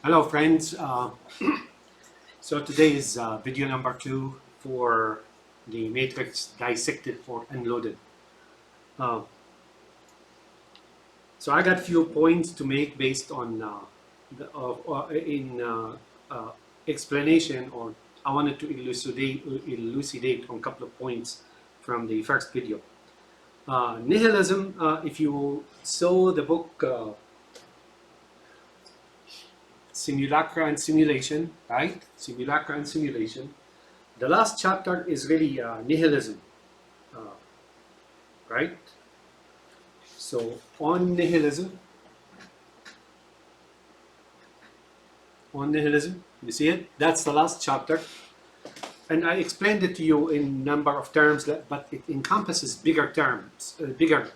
Hello friends, so today is video number 2 for the matrix dissected or unloaded. Uh, so I got a few points to make based on explanation, or I wanted to elucidate on a couple of points from the first video. Nihilism, if you saw the book Simulacra and Simulation, right? Simulacra and Simulation. The last chapter is really nihilism, right? So on nihilism, you see it? That's the last chapter. And I explained it to you in number of terms, but it encompasses bigger terms, bigger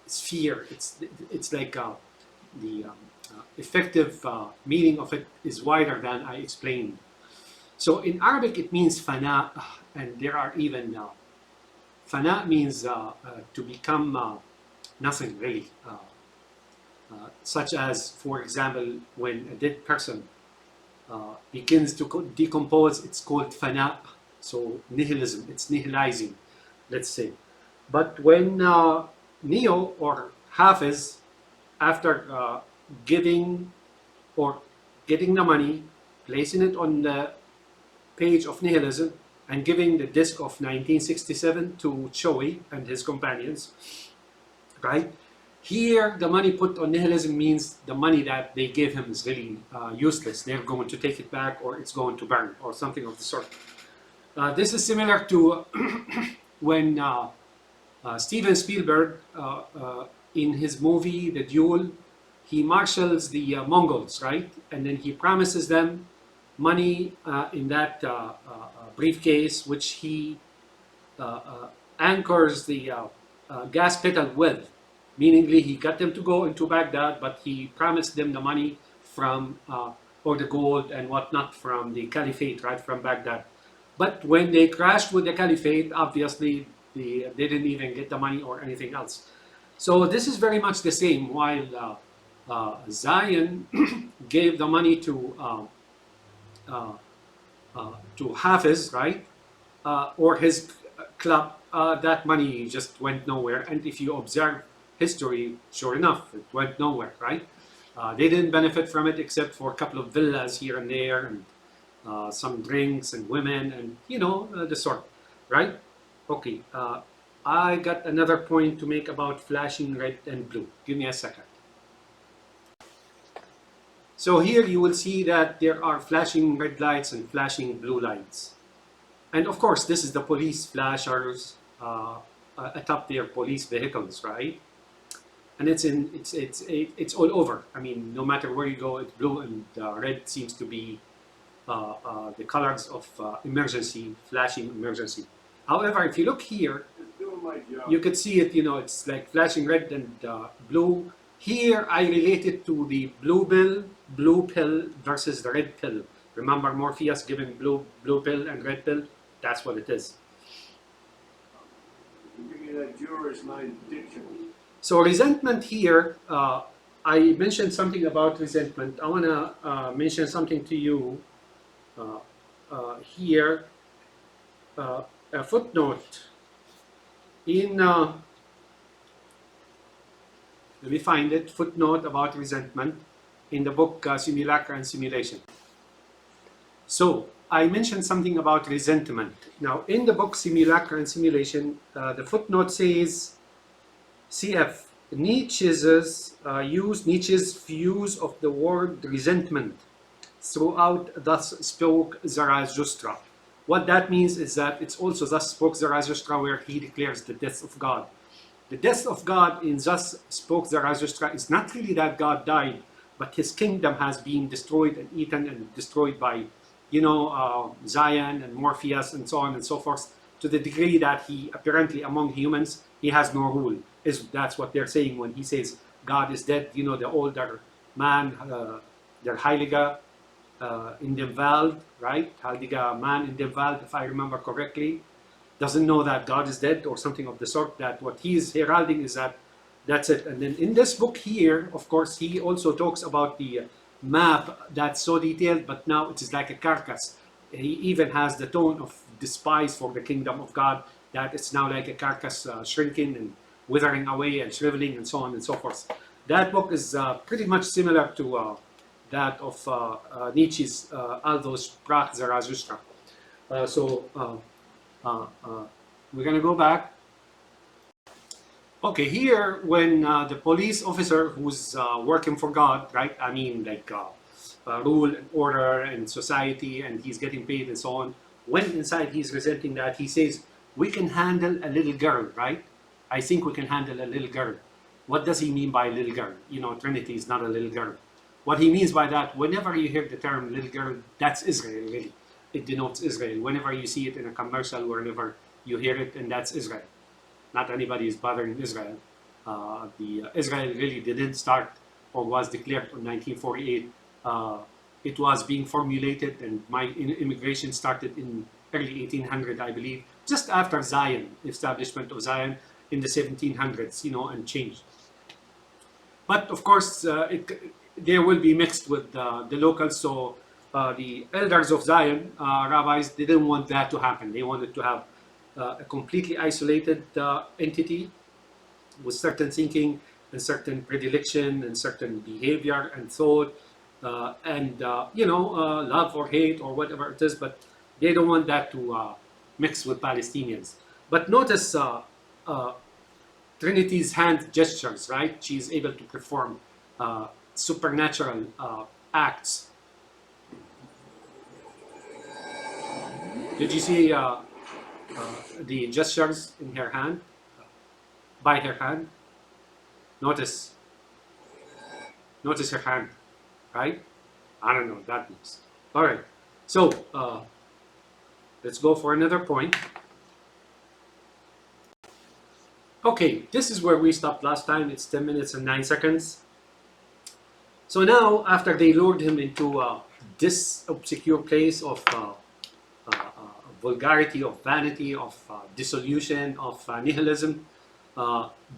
sphere. It's like the effective meaning of it is wider than I explained. So in Arabic it means fana, and there are even fana means to become nothing really. Such as, for example, when a dead person begins to decompose, it's called fana. So nihilism, it's nihilizing, let's say. But when Neo or Hafiz, after giving the money, placing it on the page of nihilism, and giving the disc of 1967 to Choi and his companions, right? Here, the money put on nihilism means the money that they gave him is really useless. They're going to take it back, or it's going to burn, or something of the sort. This is similar to when Steven Spielberg, in his movie The Duel, he marshals the Mongols, right? And then he promises them money in that briefcase, which he anchors the gas pedal with. Meaningly, he got them to go into Baghdad, but he promised them the money from, or the gold and whatnot from the Caliphate, right, from Baghdad. But when they crashed with the Caliphate, obviously, they didn't even get the money or anything else. So this is very much the same. While Zion gave the money to Hafiz, right, or his club, that money just went nowhere. And if you observe history, sure enough, it went nowhere, right? They didn't benefit from it except for a couple of villas here and there, and some drinks and women, and the sort, right? Okay, I got another point to make about flashing red and blue. Give me a second. So here you will see that there are flashing red lights and flashing blue lights. And of course, this is the police flashers atop their police vehicles, right? And it's all over. I mean, no matter where you go, it's blue, and red seems to be the colors of emergency, flashing emergency. However, if you look here, you could see it, it's like flashing red and blue. Here, I relate it to the blue pill versus the red pill. Remember Morpheus giving blue pill and red pill? That's what it is. Give me that juror's line diction. So resentment here, I mentioned something about resentment. I want to mention something to you here. A footnote in, let me find it, footnote about resentment in the book Simulacra and Simulation. So I mentioned something about resentment. Now in the book Simulacra and Simulation, the footnote says, CF, Nietzsche's views of the word resentment throughout thus spoke Zarathustra. What that means is that it's also thus spoke Zarathustra, where he declares the death of God. The death of God in thus spoke Zarathustra is not really that God died, but his kingdom has been destroyed and eaten and destroyed by, Zion and Morpheus and so on and so forth, to the degree that he apparently among humans, he has no rule. That's what they're saying when he says God is dead. The older man, der Heilige in dem Wald, right? Heiliger man in dem Wald, if I remember correctly, doesn't know that God is dead or something of the sort. That what he is heralding is that that's it. And then in this book here, of course, he also talks about the map that's so detailed, but now it is like a carcass. He even has the tone of despise for the kingdom of God, that it's now like a carcass shrinking and withering away and shriveling and so on and so forth. That book is pretty much similar to that of Nietzsche's Aldo Sprach Zarathustra. We're going to go back. Okay, here when the police officer who's working for God, right? I mean, like rule and order and society, and he's getting paid and so on. When inside he's resenting that, he says, "We can handle a little girl, right? I think we can handle a little girl." What does he mean by little girl? You know, Trinity is not a little girl. What he means by that, whenever you hear the term little girl, that's Israel, really. It denotes Israel. Whenever you see it in a commercial, whenever you hear it, and that's Israel. Not anybody is bothering Israel. Israel really didn't start or was declared in 1948. It was being formulated, and my immigration started in early 1800, I believe, just after Zion, establishment of Zion in the 1700s, you know, and changed. But of course, they will be mixed with the locals. So the elders of Zion, rabbis, they didn't want that to happen. They wanted to have a completely isolated entity with certain thinking and certain predilection and certain behavior and thought and love or hate or whatever it is, but they don't want that to mix with Palestinians. But notice Trinity's hand gestures, right? She's able to perform supernatural acts. Did you see the gestures in her hand? By her hand? Notice her hand, right? I don't know what that means. All right, so let's go for another point. Okay, this is where we stopped last time. It's 10 minutes and 9 seconds. So now, after they lured him into this obscure place of vulgarity, of vanity, of dissolution, of nihilism,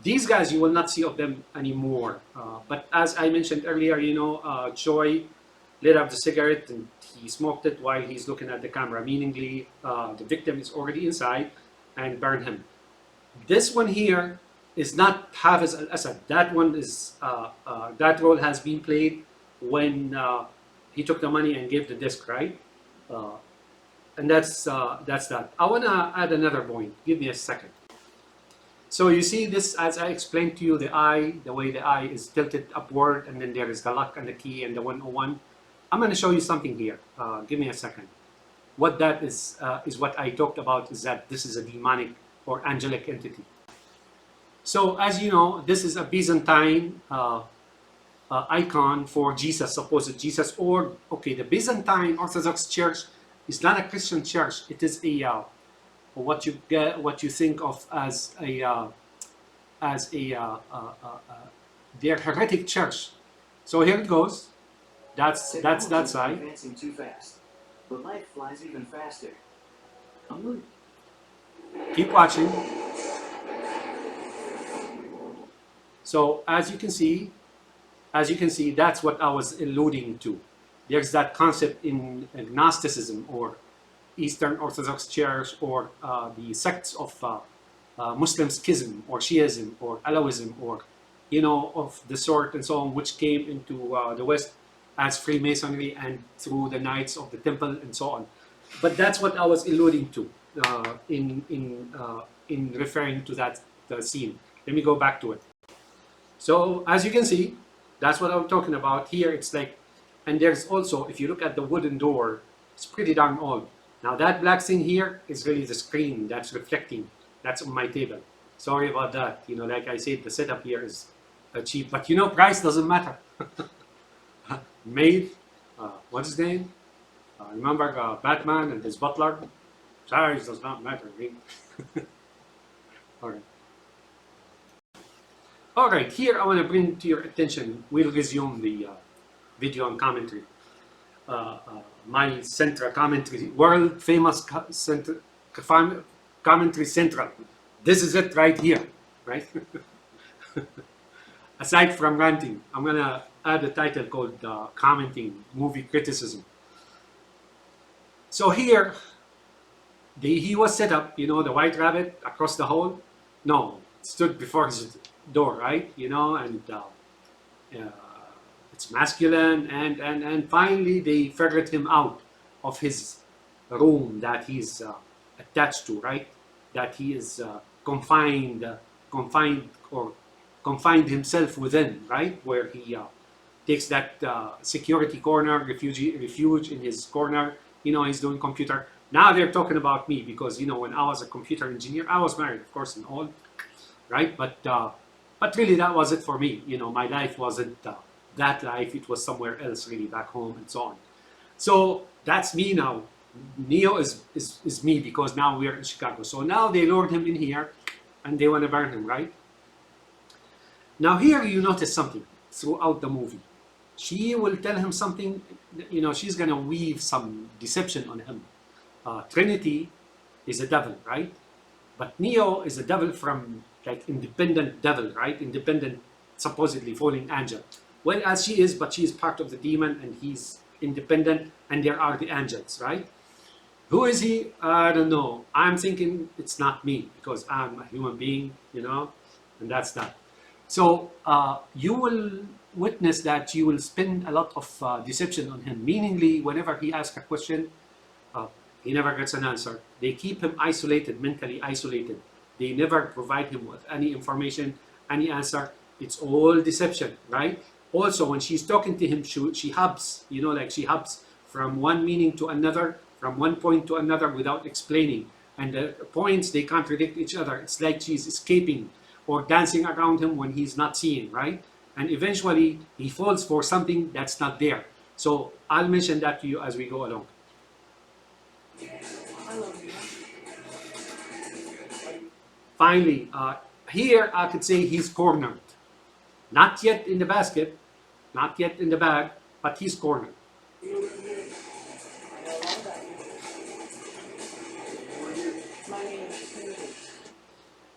these guys, you will not see of them anymore. But as I mentioned earlier, Choi lit up the cigarette and he smoked it while he's looking at the camera. Meaningly, the victim is already inside and burned him. This one here is not Hafiz al-Assad. That one is that role has been played when he took the money and gave the disc, right? And that's that. I want to add another point. Give me a second. So you see this, as I explained to you, the eye, the way the eye is tilted upward, and then there is the luck and the key and the 101. I'm going to show you something here. Give me a second. What that is what I talked about, is that this is a demonic or angelic entity. So as you know, this is a Byzantine icon for Jesus, supposed Jesus, or okay, the Byzantine Orthodox Church is not a Christian church. It is a what you think of as their heretic church. So here it goes. That's that side. Advancing too fast, but life flies even faster. Keep watching. So as you can see, that's what I was alluding to. There's that concept in Gnosticism or Eastern Orthodox Church, or the sects of Muslim schism or Shiism or Alawism, or of the sort and so on, which came into the West as Freemasonry and through the Knights of the Temple and so on. But that's what I was alluding to in referring to that scene. Let me go back to it. So as you can see, that's what I'm talking about. Here it's like, and there's also, if you look at the wooden door, it's pretty darn old. Now that black thing here is really the screen that's reflecting. That's on my table. Sorry about that. Like I said, the setup here is cheap, but price doesn't matter. Made, what's his name? Remember Batman and his butler? Size does not matter. All right, here I want to bring to your attention, we'll resume the video and commentary. My Centra commentary, world famous commentary central. This is it right here, right? Aside from ranting, I'm gonna add a title called commenting movie criticism. So here, he was set up, you know, the white rabbit across the hall. No, stood before his door, right? You know, and it's masculine, and finally they ferret him out of his room that he's attached to, right? That he is confined or confined himself within, right? Where he takes that security corner, refuge in his corner. You know, he's doing computer. Now they're talking about me because, you know, when I was a computer engineer, I was married, of course, and all, right? But really, that was it for me. You know, my life wasn't that life. It was somewhere else, really, back home and so on. So that's me now. Neo is me because now we're in Chicago. So now they lured him in here and they want to burn him, right? Now here you notice something throughout the movie. She will tell him something, you know, she's going to weave some deception on him. Trinity is a devil, right? But Neo is a devil from, like, independent devil, right? Independent, supposedly fallen angel. Well, as she is, but she is part of the demon and he's independent and there are the angels, right? Who is he? I don't know. I'm thinking it's not me because I'm a human being, you know, and that's that. So you will witness that you will spend a lot of deception on him. Meaningly, whenever he asks a question, he never gets an answer. They keep him isolated, mentally isolated. They never provide him with any information, any answer. It's all deception, right? Also, when she's talking to him, she hubs, you know, like she hubs from one meaning to another, from one point to another without explaining. And the points, they contradict each other. It's like she's escaping or dancing around him when he's not seeing, right? And eventually, he falls for something that's not there. So I'll mention that to you as we go along. Finally, here I could say he's cornered. Not yet in the basket, not yet in the bag, but he's cornered.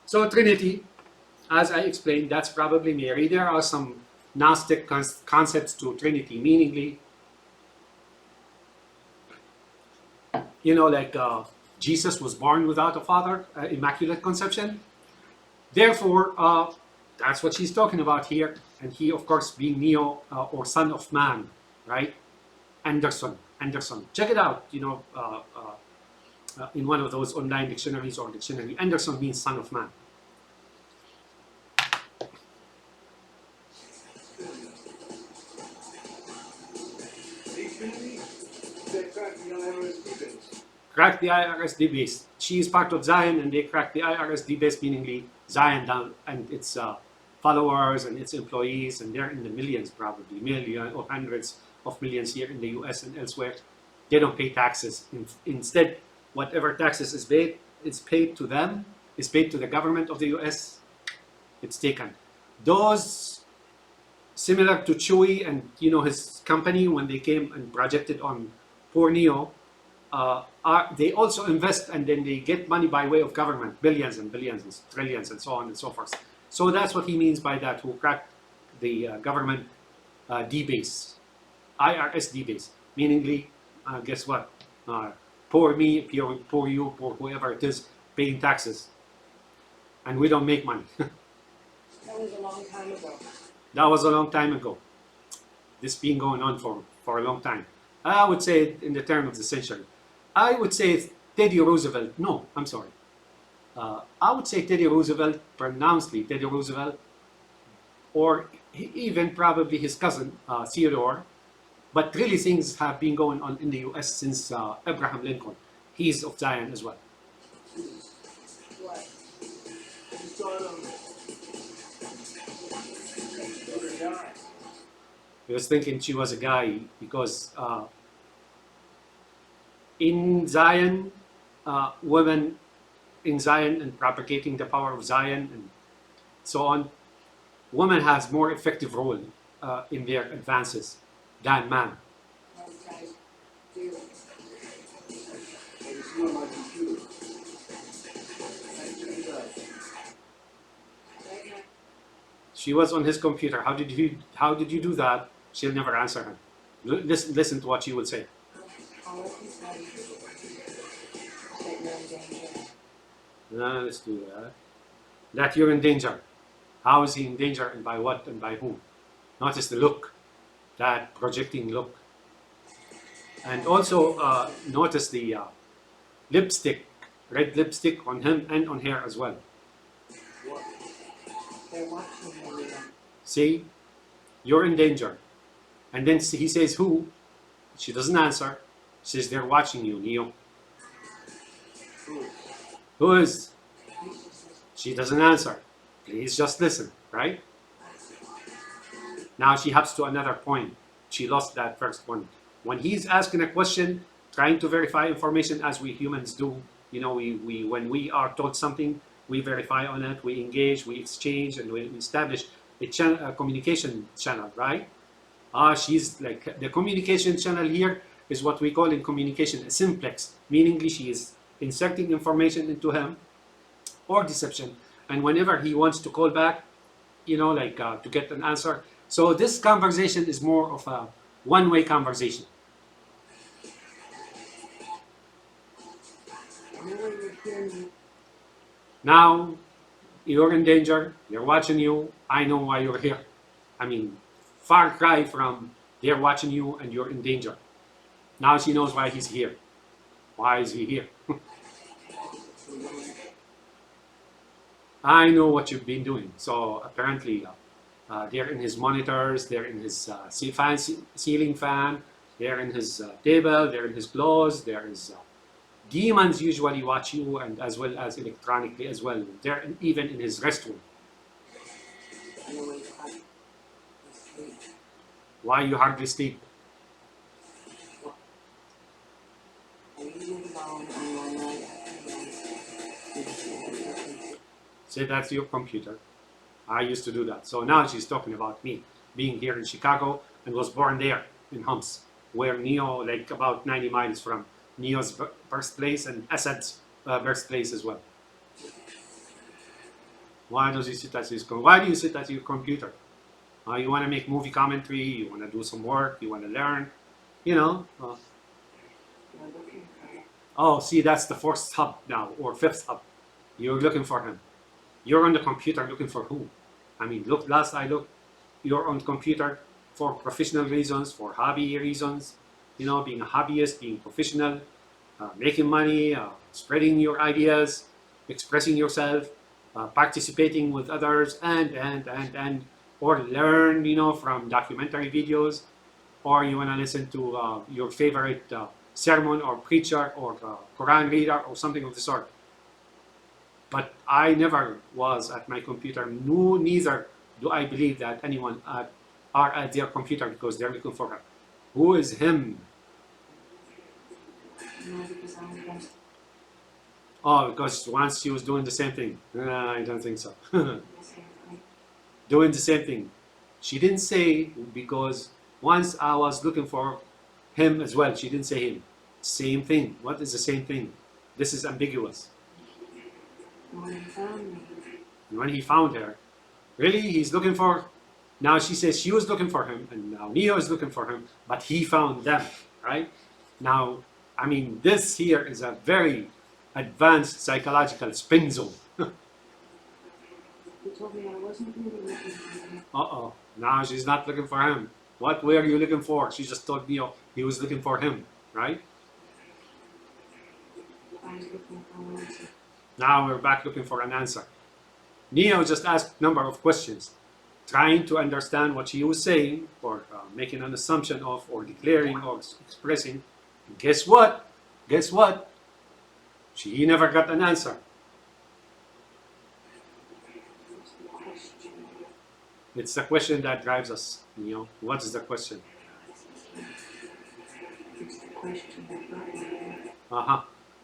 So Trinity, as I explained, that's probably Mary. There are some Gnostic concepts to Trinity, meaningly, you know, like Jesus was born without a father, immaculate conception. Therefore, that's what she's talking about here. And he, of course, being Neo or son of man, right? Anderson. Check it out, you know, in one of those online dictionaries or dictionary. Anderson means son of man. Crack the IRS base. She is part of Zion and they crack the IRS base, meaningly Zion down and its followers and its employees, and they're in the millions, probably millions or hundreds of millions here in the US and elsewhere. They don't pay taxes. Instead, whatever taxes is paid, it's paid to them, is paid to the government of the US. It's taken. Those similar to Chewy and, you know, his company when they came and projected on poor Neo, they also invest and then they get money by way of government, billions and billions and trillions and so on and so forth. So that's what he means by that, who cracked the government D-base, IRS D-base, meaningly, guess what? Poor me, poor you, poor whoever it is, paying taxes. And we don't make money. That was a long time ago. That was a long time ago. This been going on for a long time. I would say in the turn of the century. I would say Teddy Roosevelt. No, I'm sorry. I would say Teddy Roosevelt, pronouncedly Teddy Roosevelt, or even probably his cousin Theodore. But really things have been going on in the US since Abraham Lincoln. He's of Zion as well. What? I was thinking she was a guy because in Zion, women in Zion and propagating the power of Zion and so on, woman has more effective role in their advances than man. Okay. Do It's not my computer. She was on his computer. How did you do that? She'll never answer him. Listen to what she will say. All I can tell you is that you're in danger. Let's do that. That you're in danger. How is he in danger, and by what, and by whom? Notice the look, that projecting look. And also notice the lipstick, red lipstick on him and on her as well. They're watching you, Leo. See, you're in danger. And then he says, who? She doesn't answer. She says, they're watching you, Neo. Who is? She doesn't answer. Please just listen, right? Now she hops to another point. She lost that first one. When he's asking a question, trying to verify information as we humans do, you know, we when we are taught something, we verify on it, we engage, we exchange, and we establish a communication channel, right? She's like, the communication channel here is what we call in communication a simplex, meaning she is inserting information into him or deception. And whenever he wants to call back, you know, like to get an answer. So this conversation is more of a one-way conversation. Now, you're in danger, they're watching you, I know why you're here. I mean, far cry from they're watching you and you're in danger. Now she knows why he's here. Why is he here? I know what you've been doing. So apparently, they're in his monitors, they're in his ceiling fan, they're in his table, they're in his clothes, there is demons usually watch you, and as well as electronically as well. They're even in his restroom. Why you hardly sleep? Say that's your computer. I used to do that. So now she's talking about me being here in Chicago and was born there in Homs, where Neo, like about 90 miles from Neo's birthplace and Assad's birthplace as well. Why does he sit at his computer? Why do you sit at your computer? You want to make movie commentary, you want to do some work, you want to learn, you know. Oh, see, that's the fourth hub now, or fifth hub. You're looking for him. You're on the computer looking for who? I mean, look, last I looked, you're on the computer for professional reasons, for hobby reasons, you know, being a hobbyist, being professional, making money, spreading your ideas, expressing yourself, participating with others, and or learn, you know, from documentary videos, or you want to listen to your favorite sermon or preacher or Quran reader or something of the sort. But I never was at my computer. No, neither do I believe that anyone are at their computer because they're looking for her. Who is him? Oh, because once she was doing the same thing. I don't think so. Doing the same thing. She didn't say because once I was looking for him as well. She didn't say him. Same thing. What is the same thing? This is ambiguous. When he found her, really, he's looking for. Now she says she was looking for him, and now Neo is looking for him, but he found them, right? Now, I mean, this here is a very advanced psychological spin zone. Uh-oh. Now she's not looking for him. What were you looking for? She just told Neo he was looking for him, right? Now we're back looking for an answer. Neo just asked a number of questions, trying to understand what she was saying, or making an assumption of, or declaring, or expressing. And guess what? Guess what? She never got an answer. It's the question that drives us, Neo. What is the question? Uh-huh.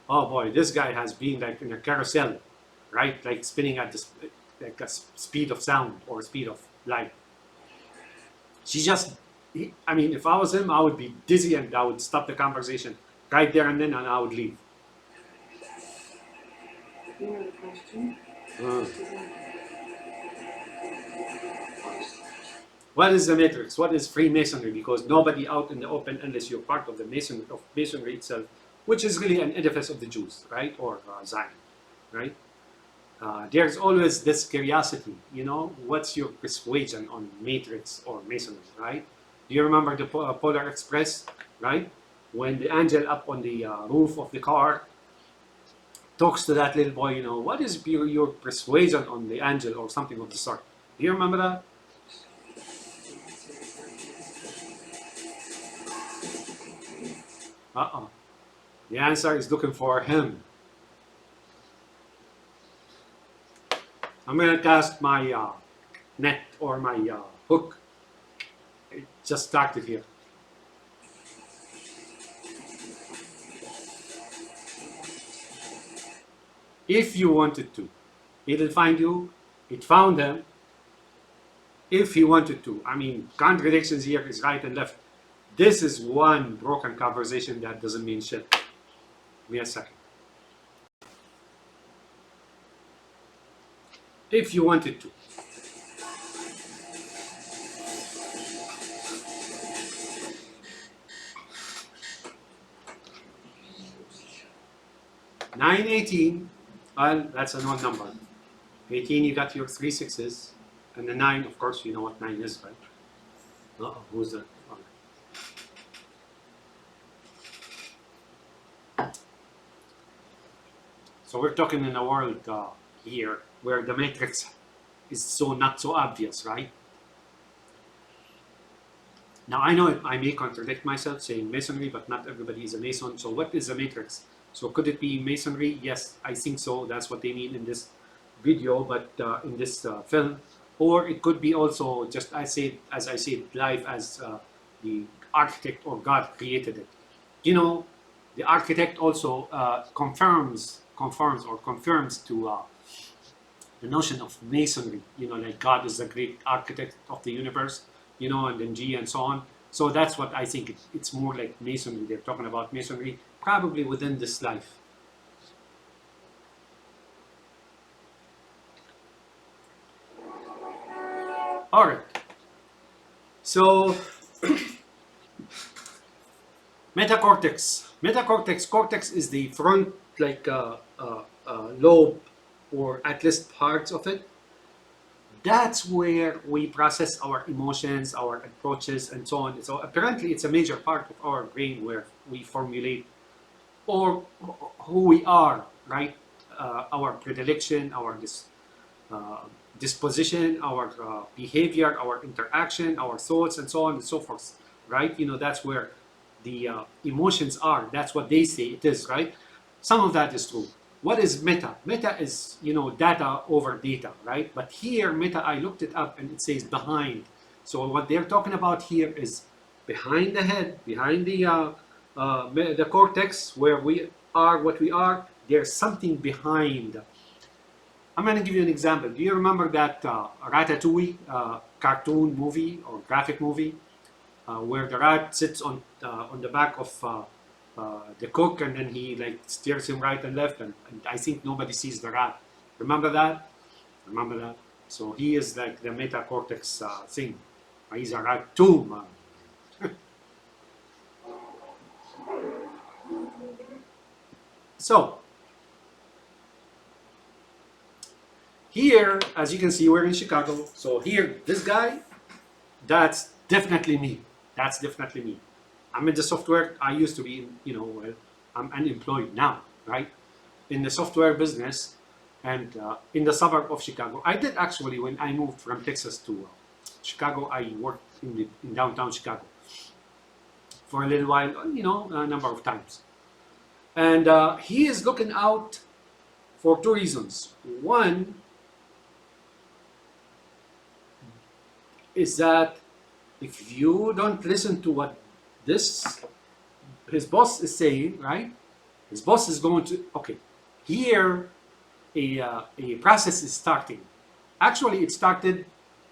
Oh boy, this guy has been like in a carousel, right? Like spinning at the like a speed of sound or speed of light. She just, I mean, if I was him, I would be dizzy and I would stop the conversation right there and then, and I would leave. You know the question? What is the matrix? What is Freemasonry? Because nobody out in the open, unless you're part of the Masonry itself, which is really an edifice of the Jews, right? Or Zion, right? There's always this curiosity, you know, what's your persuasion on matrix or Masonry, right? Do you remember the Polar Express, right? When the angel up on the roof of the car talks to that little boy, you know, what is your persuasion on the angel or something of the sort? Do you remember that? Uh-oh. The answer is looking for him. I'm going to cast my net or my hook. It just started here. If you wanted to, it'll find you. It found him. If he wanted to. I mean, contradictions here is right and left. This is one broken conversation that doesn't mean shit. Give me a second. If you wanted to. Nine 18, well, that's an odd number. 18, you got your 3 6s, and the 9, of course, you know what 9 is, right? Uh-oh, who's that? So we're talking in a world here where the matrix is so not so obvious, right? Now I know I may contradict myself saying Masonry, but not everybody is a Mason. So what is a matrix? So could it be Masonry? Yes, I think so. That's what they mean in this video, but in this film. Or it could be also just as I said live as the architect or God created it. You know, the architect also confirms to the notion of Masonry. You know, like God is the great architect of the universe. You know, and then G and so on. So that's what I think. It's more like Masonry. They're talking about Masonry, probably within this life. All right. So metacortex. Cortex is the front, like lobe, or at least parts of it. That's where we process our emotions, our approaches, and so on. So apparently, it's a major part of our brain where we formulate or who we are, right? Our predilection, our disposition, our behavior, our interaction, our thoughts, and so on and so forth, right? You know, that's where the emotions are. That's what they say it is, right? Some of that is true. What is meta? Meta is, you know, data over data, right? But here, meta, I looked it up and it says behind. So what they're talking about here is behind the head, behind the cortex, where we are what we are. There's something behind. I'm going to give you an example. Do you remember that Ratatouille cartoon movie or graphic movie where the rat sits on the back of the cook, and then he like steers him right and left, and I think nobody sees the rat. Remember that? Remember that? So he is like the metacortex thing. He's a rat too, man. So here, as you can see, we're in Chicago. So here, this guy, that's definitely me. That's definitely me. I'm in the software. I used to be, you know, I'm unemployed now, right? In the software business and in the suburb of Chicago. I did actually, when I moved from Texas to Chicago, I worked in downtown Chicago for a little while, you know, a number of times. And he is looking out for two reasons. One is that if you don't listen to what his boss is saying, right? His boss is going to, okay, here a process is starting. Actually, it started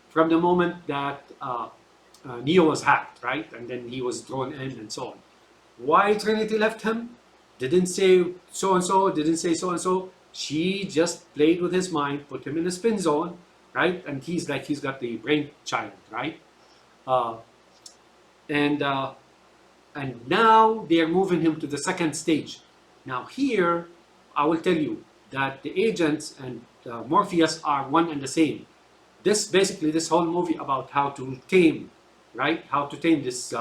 from the moment that Neo was hacked, right? And then he was drawn in and so on. Why Trinity left him? Didn't say so and so, didn't say so and so. She just played with his mind, put him in a spin zone, right? And he's like, he's got the brain child, right? Uh, and and now they are moving him to the second stage. Now here, I will tell you that the agents and Morpheus are one and the same. This basically this whole movie about how to tame, right? How to tame this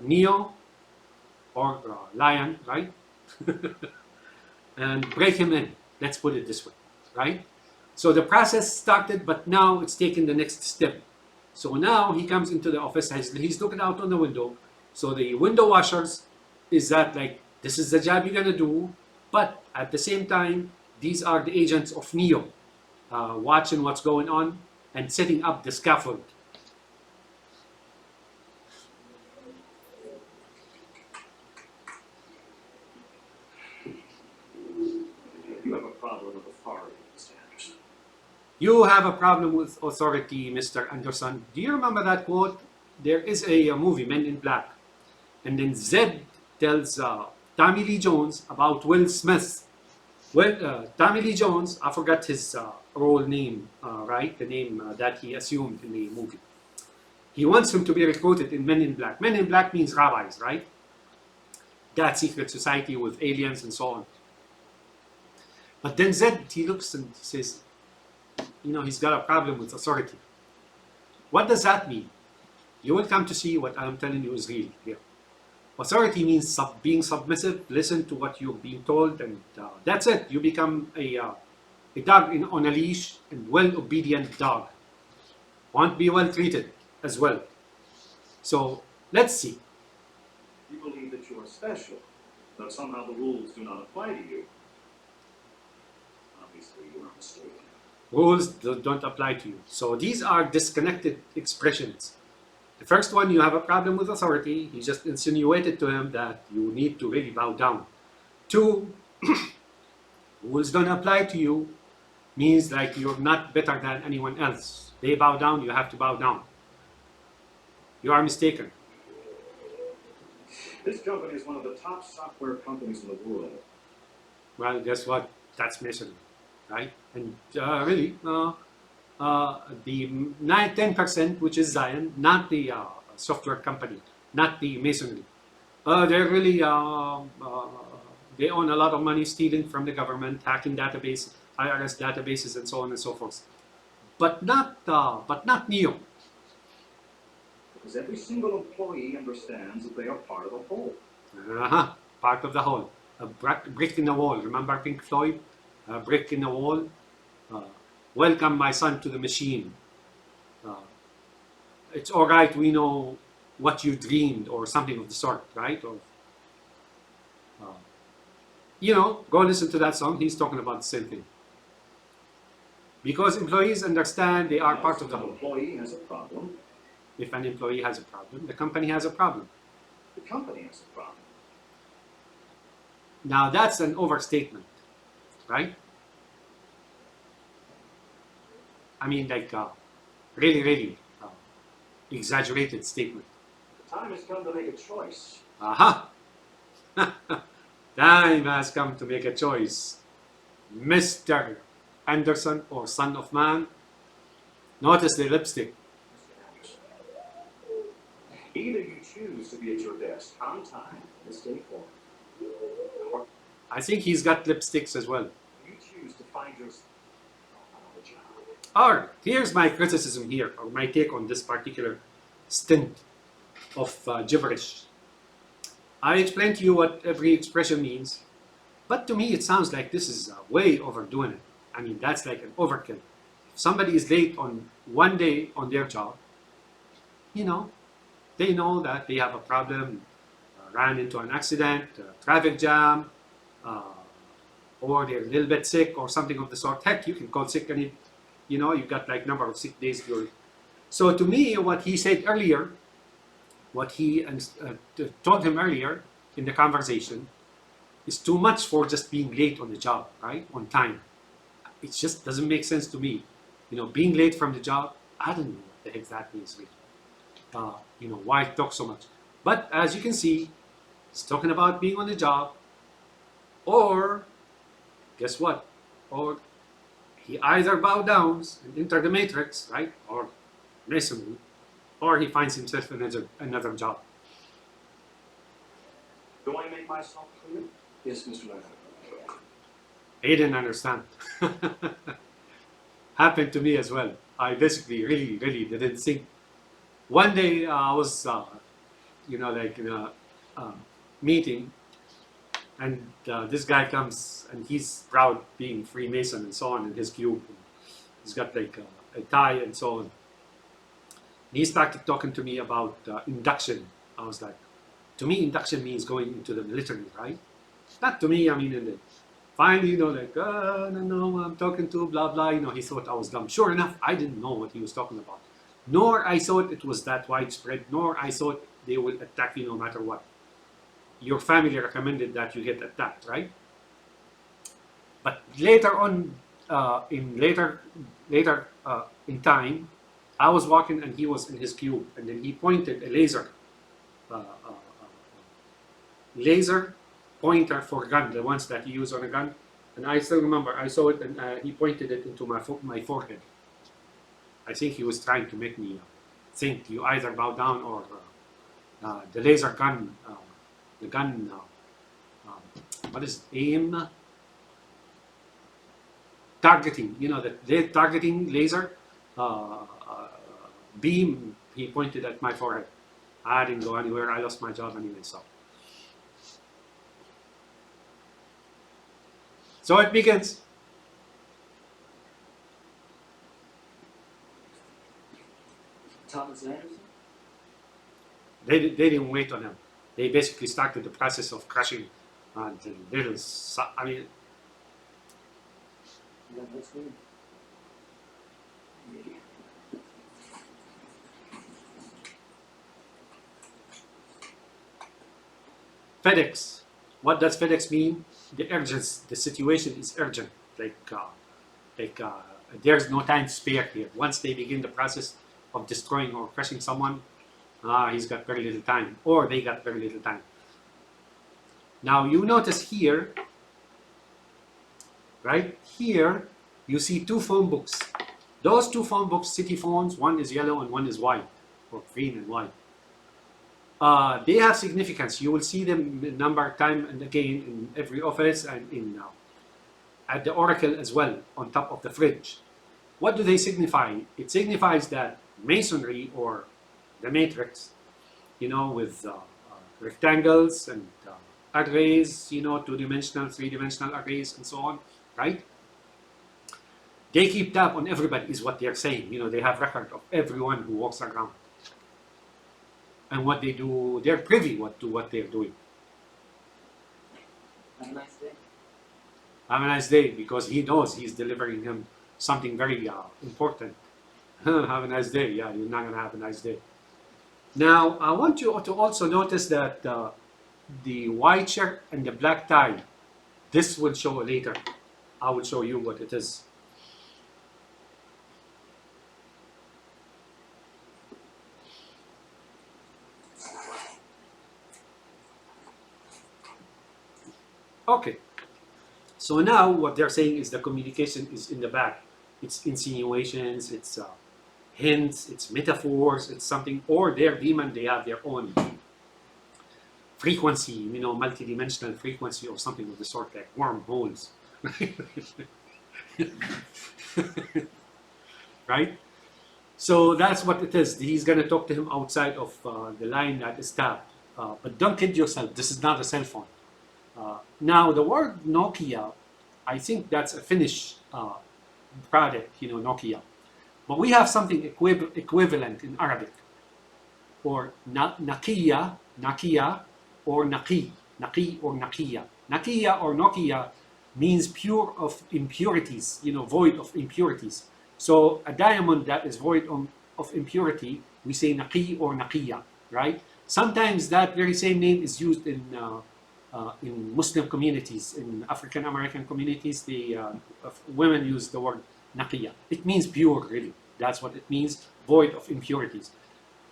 Neo or Lion, right? And break him in. Let's put it this way, right? So the process started, but now it's taken the next step. So now he comes into the office, he's looking out on the window. So the window washers is that like, this is the job you're gonna do, but at the same time, these are the agents of Neo, watching what's going on and setting up the scaffold. You have a problem with authority, Mr. Anderson. You have a problem with authority, Mr. Anderson. Do you remember that quote? There is a movie, Men in Black. And then Zed tells Tommy Lee Jones about Will Smith. Well, Tommy Lee Jones, I forgot his role name, right? The name that he assumed in the movie. He wants him to be recruited in Men in Black. Men in Black means rabbis, right? That secret society with aliens and so on. But then Zed, he looks and says, you know, he's got a problem with authority. What does that mean? You will come to see what I'm telling you is real here. Authority means being submissive, listen to what you're being told, and that's it. You become a dog on a leash and well-obedient dog. Want to be well treated as well. So let's see. You believe that you are special, that somehow the rules do not apply to you. Obviously, you are mistaken. Rules don't apply to you. So these are disconnected expressions. The first one, you have a problem with authority. He just insinuated to him that you need to really bow down. Two, rules don't apply to you means like you're not better than anyone else. They bow down, you have to bow down. You are mistaken. This company is one of the top software companies in the world. Well, guess what? That's masonry, right? And really, the 10%, which is Zion, not the software company, not the masonry. They're really, they own a lot of money stealing from the government, hacking database, IRS databases, and so on and so forth. But not Neo. Because every single employee understands that they are part of the whole. Part of the whole. A brick in the wall. Remember Pink Floyd? A brick in the wall. Welcome, my son, to the machine. It's all right. We know what you dreamed, or something of the sort, right? Or, you know, go listen to that song. He's talking about the same thing. Because employees understand they are part of the If an whole. employee has a problem, If an employee has a problem, the company has a problem. the company has a problem. Now that's an overstatement, right? I mean, like really exaggerated statement. The time has come to make a choice. Aha! Time has come to make a choice. Mr. Anderson, or son of man. Notice the lipstick. Mr. Anderson. Either you choose to be at your desk on time this day forward, or I think he's got lipsticks as well. you choose to find yourself on a job. Or, here's my criticism here, or my take on this particular stint of gibberish. I explained to you what every expression means, but to me it sounds like this is way overdoing it. I mean, that's like an overkill. If somebody is late on one day on their job, you know, they know that they have a problem, ran into an accident, traffic jam, or they're a little bit sick or something of the sort. Heck, you can call sick any, you know, you've got like number of sick days. So to me, what he said earlier, what he told him earlier in the conversation, is too much for just being late on the job, right? On time. It just doesn't make sense to me. You know, being late from the job, I don't know what the heck that means really. You know, why talk so much? But as you can see, he's talking about being on the job, or guess what? Or he either bow down and enter the matrix, right? Or masonry, or he finds himself another job. Do I make myself clear? Yes, Mr. Leonard. He didn't understand. Happened to me as well. I basically really didn't think. One day I was, like in a meeting, and this guy comes and he's proud being Freemason and so on in his cube. He's got like a tie and so on. And he started talking to me about induction. I was like, to me, induction means going into the military, right? Not to me, I mean, in the finally, no, I'm talking to blah, blah. He thought I was dumb. Sure enough, I didn't know what he was talking about. Nor I thought it was that widespread, nor I thought they will attack you no matter what. Your family recommended that you get attacked, right? But later on, later in time, I was walking and he was in his cube, and then he pointed a laser pointer for gun, the ones that you use on a gun. And I still remember, I saw it, and he pointed it into my forehead. I think he was trying to make me think you either bow down or the laser gun, the gun, what is it? Aim, targeting, the targeting laser beam, he pointed at my forehead. I didn't go anywhere, I lost my job anyway, so it begins. Thomas Anderson? They didn't wait on him. They basically started the process of crushing the little, I mean, No, that's me. FedEx. What does FedEx mean? The urgency, the situation is urgent. There's no time to spare here. Once they begin the process of destroying or crushing someone, he's got very little time, or they got very little time. Now you notice here, right here, you see two phone books. Those two phone books, city phones, one is yellow and one is white, or green and white. They have significance. You will see them number time and again in every office and in at the Oracle as well, on top of the fridge. What do they signify? It signifies that masonry, or the matrix, with rectangles and arrays, two-dimensional, three-dimensional arrays and so on, right? They keep tab on everybody, is what they're saying. They have record of everyone who walks around. And what they do, they're privy to what they're doing. Have a nice day. Have a nice day, because he knows he's delivering him something very important. Have a nice day. Yeah, you're not going to have a nice day. Now, I want you to also notice that the white shirt and the black tie, this will show later. I will show you what it is. Okay, so now what they're saying is the communication is in the back. It's insinuations, it's hints, it's metaphors, it's something, or their demon, they have their own frequency, multidimensional frequency or something of the sort, like wormholes. Right? So that's what it is. He's going to talk to him outside of the line that is tapped. But don't kid yourself, this is not a cell phone. Now, the word Nokia, I think that's a Finnish product, Nokia. But we have something equivalent in Arabic, or Nakia, or Naqi or Nakia. Nakia or Nokia means pure of impurities, void of impurities. So a diamond that is void of impurity, we say Naqi or Nakia, right? Sometimes that very same name is used in Muslim communities, in African American communities. Women use the word naqiya. It means pure, really. That's what it means, void of impurities.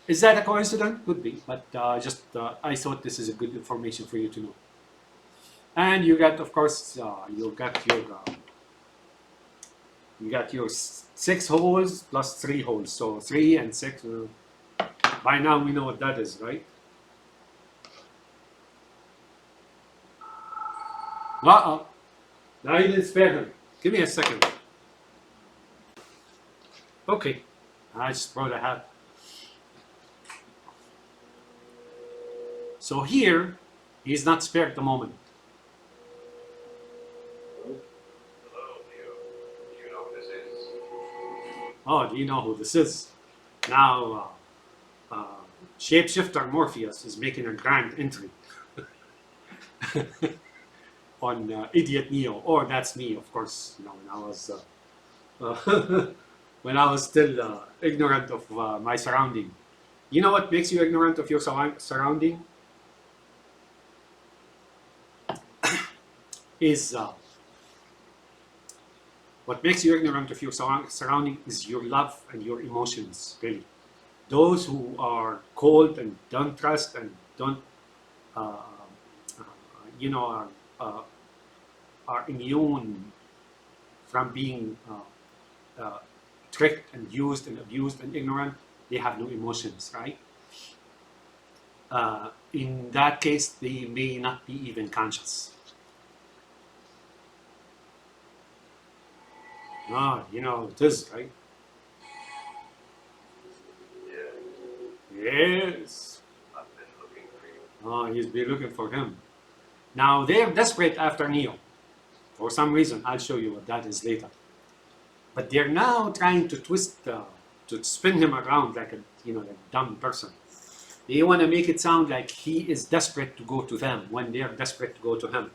Is that a coincidence? Could be, but I thought this is a good information for you to know. And you got, of course, you got your 6 holes plus 3 holes. So 3 and 6. By now we know what that is, right? Uh-oh. Now he didn't spare him. Give me a second. Okay. I just brought a hat. So here, he's not spared at the moment. Hello, Leo. Do you know who this is? Oh, do you know who this is? Now, shapeshifter Morpheus is making a grand entry on Idiot Neo, or that's me, of course. You know, when I was still ignorant of my surrounding. You know what makes you ignorant of your surrounding? Is what makes you ignorant of your surrounding is your love and your emotions, really. Those who are cold and don't trust and don't, uh, you know, are immune from being tricked and used and abused and ignorant, they have no emotions, right? In that case, they may not be even conscious. Ah, you know, it is, right? Yeah, Yes. I've been looking for you. Oh, he's been looking for him. Now, they're desperate after Neo. For some reason, I'll show you what that is later. But they're now trying to to spin him around like a, you know, like a dumb person. They want to make it sound like he is desperate to go to them when they're desperate to go to him.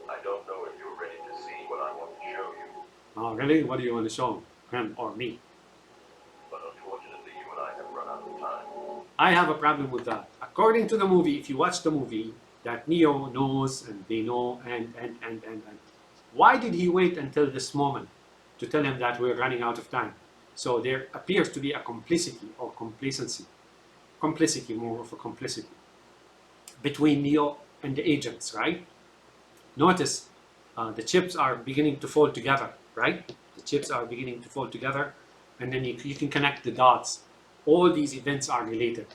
I don't know if you're ready to see what I want to show you, Oh, really? What do you want to show him or me? but unfortunately you and I have run out of time. I have a problem with that. According to the movie, if you watch the movie, that Neo knows and they know and. Why did he wait until this moment to tell him that we're running out of time? So there appears to be a complicity or complacency. Complicity, more of a complicity between Neo and the agents, right? Notice the chips are beginning to fall together, right? The chips are beginning to fall together, and then you can connect the dots. All these events are related.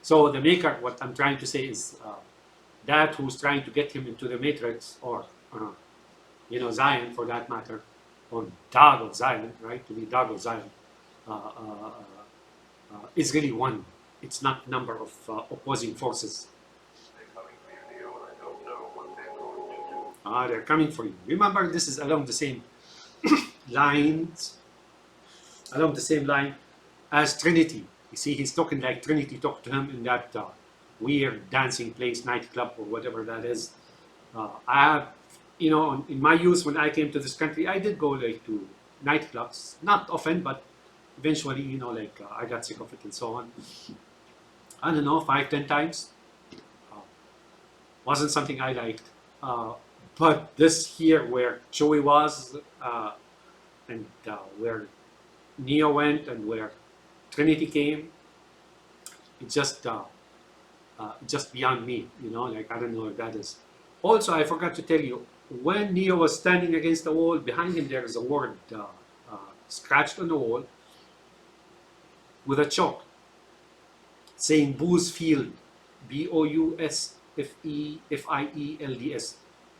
So the maker, what I'm trying to say is that who's trying to get him into the matrix, or you know, Zion for that matter, or Dog of Zion, right? To be Dog of Zion, is really one. It's not number of opposing forces. They're coming for you, Leo, and I don't know what they're going to do. They're coming for you. Remember, this is along the same lines, along the same line as Trinity. You see, he's talking like Trinity talked to him in that weird dancing place, nightclub, or whatever that is. I have, you know, in my youth when I came to this country, I did go like to nightclubs, not often, but eventually, you know, like I got sick of it and so on. I don't know, 5, 10 times. Wasn't something I liked. But this here, where Joey was, and where Neo went, and where Trinity came, it's just beyond me, you know, like I don't know what that is. Also, I forgot to tell you, when Neo was standing against the wall, behind him there is a word scratched on the wall with a chalk saying Booze Field, Bousfields,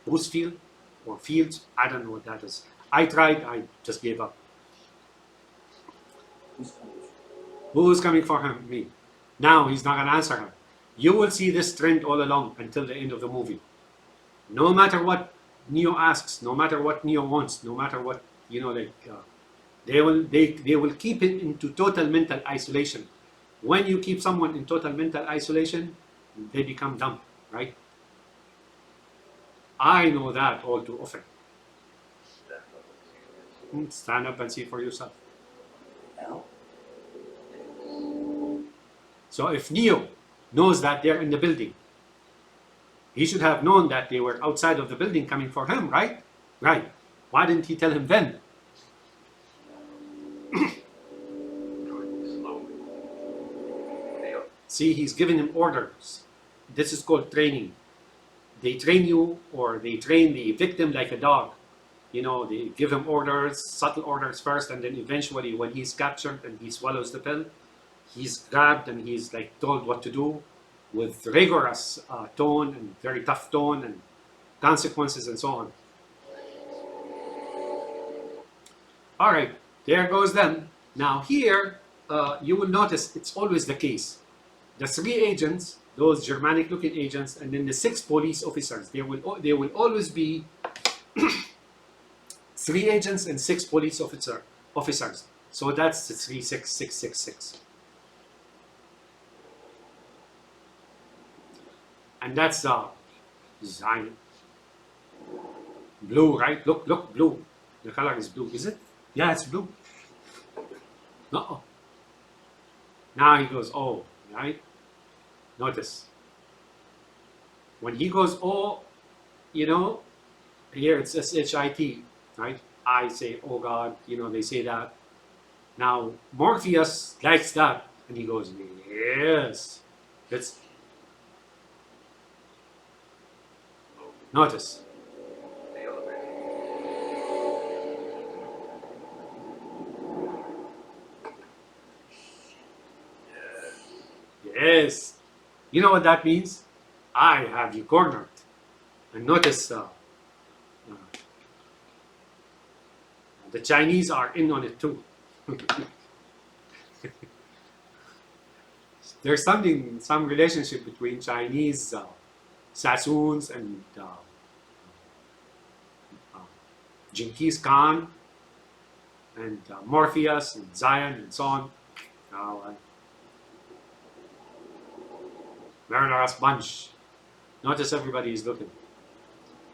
Booze Field or Fields, I don't know what that is. I tried, I just gave up. Who's coming for him? Me. Now he's not going to answer him. You will see this trend all along until the end of the movie. No matter what Neo asks, no matter what Neo wants, no matter what, you know, like they will keep him into total mental isolation. When you keep someone in total mental isolation, they become dumb, right? I know that all too often. Stand up and see for yourself. No. So if Neo knows that they're in the building, he should have known that they were outside of the building coming for him, right? Right. Why didn't he tell him then? See, he's giving him orders. This is called training. They train you, or they train the victim like a dog. you know, they give him orders, subtle orders first, and then eventually when he's captured and he swallows the pill, he's grabbed and he's like told what to do with rigorous tone and very tough tone and consequences and so on. All right, there goes them. Now here, you will notice it's always the case. The 3 agents, those Germanic-looking agents, and then the 6 police officers. There will always be 3 agents and 6 police officers. So that's the 36666. And that's design. Blue, right? Look, blue. The color is blue, is it? Yeah, it's blue. No. Now he goes, oh, right? Notice. When he goes, oh, you know, here it's SHIT, right? I say, oh God, you know, they say that. Now, Morpheus likes that. And he goes, yes. Let's notice. Yes. You know what that means? I have you cornered. And notice the Chinese are in on it too. There's some relationship between Chinese Sassoons and Genghis Khan and Morpheus and Zion and so on. Murderous bunch. Notice everybody is looking.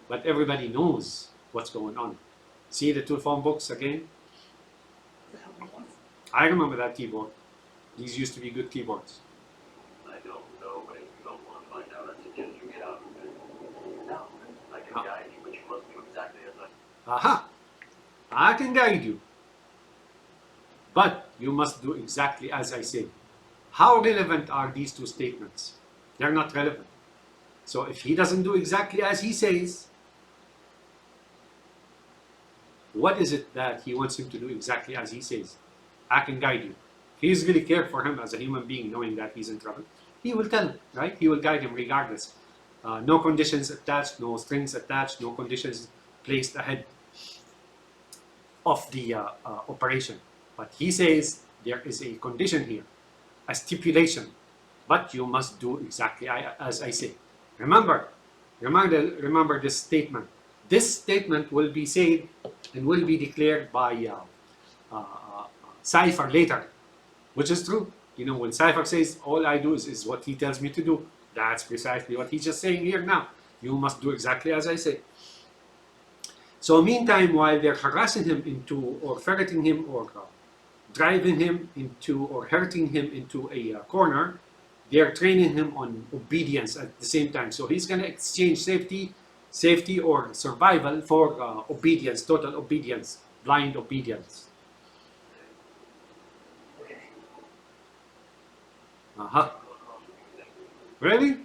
But everybody knows what's going on. See the 2 phone books again? I remember that keyboard. These used to be good keyboards. I don't know, but if you don't want to find out, I suggest you get out of bed. No, I can guide you, but you must do exactly as I... Aha! I can guide you. But you must do exactly as I say. How relevant are these 2 statements? They're not relevant. So if he doesn't do exactly as he says, what is it that he wants him to do exactly as he says? I can guide you. He's really cared for him as a human being, knowing that he's in trouble. He will tell him, right? He will guide him regardless. No conditions attached, no strings attached, no conditions placed ahead of the operation. But he says there is a condition here, a stipulation, but you must do exactly as I say. Remember this statement. This statement will be said and will be declared by Cypher later, which is true. You know, when Cypher says, all I do is what he tells me to do, that's precisely what he's just saying here now. You must do exactly as I say. So meantime, while they're harassing him into, or ferreting him, or driving him into, or hurting him into a corner, they're training him on obedience at the same time. So he's going to exchange safety or survival for obedience, total obedience, blind obedience. Really?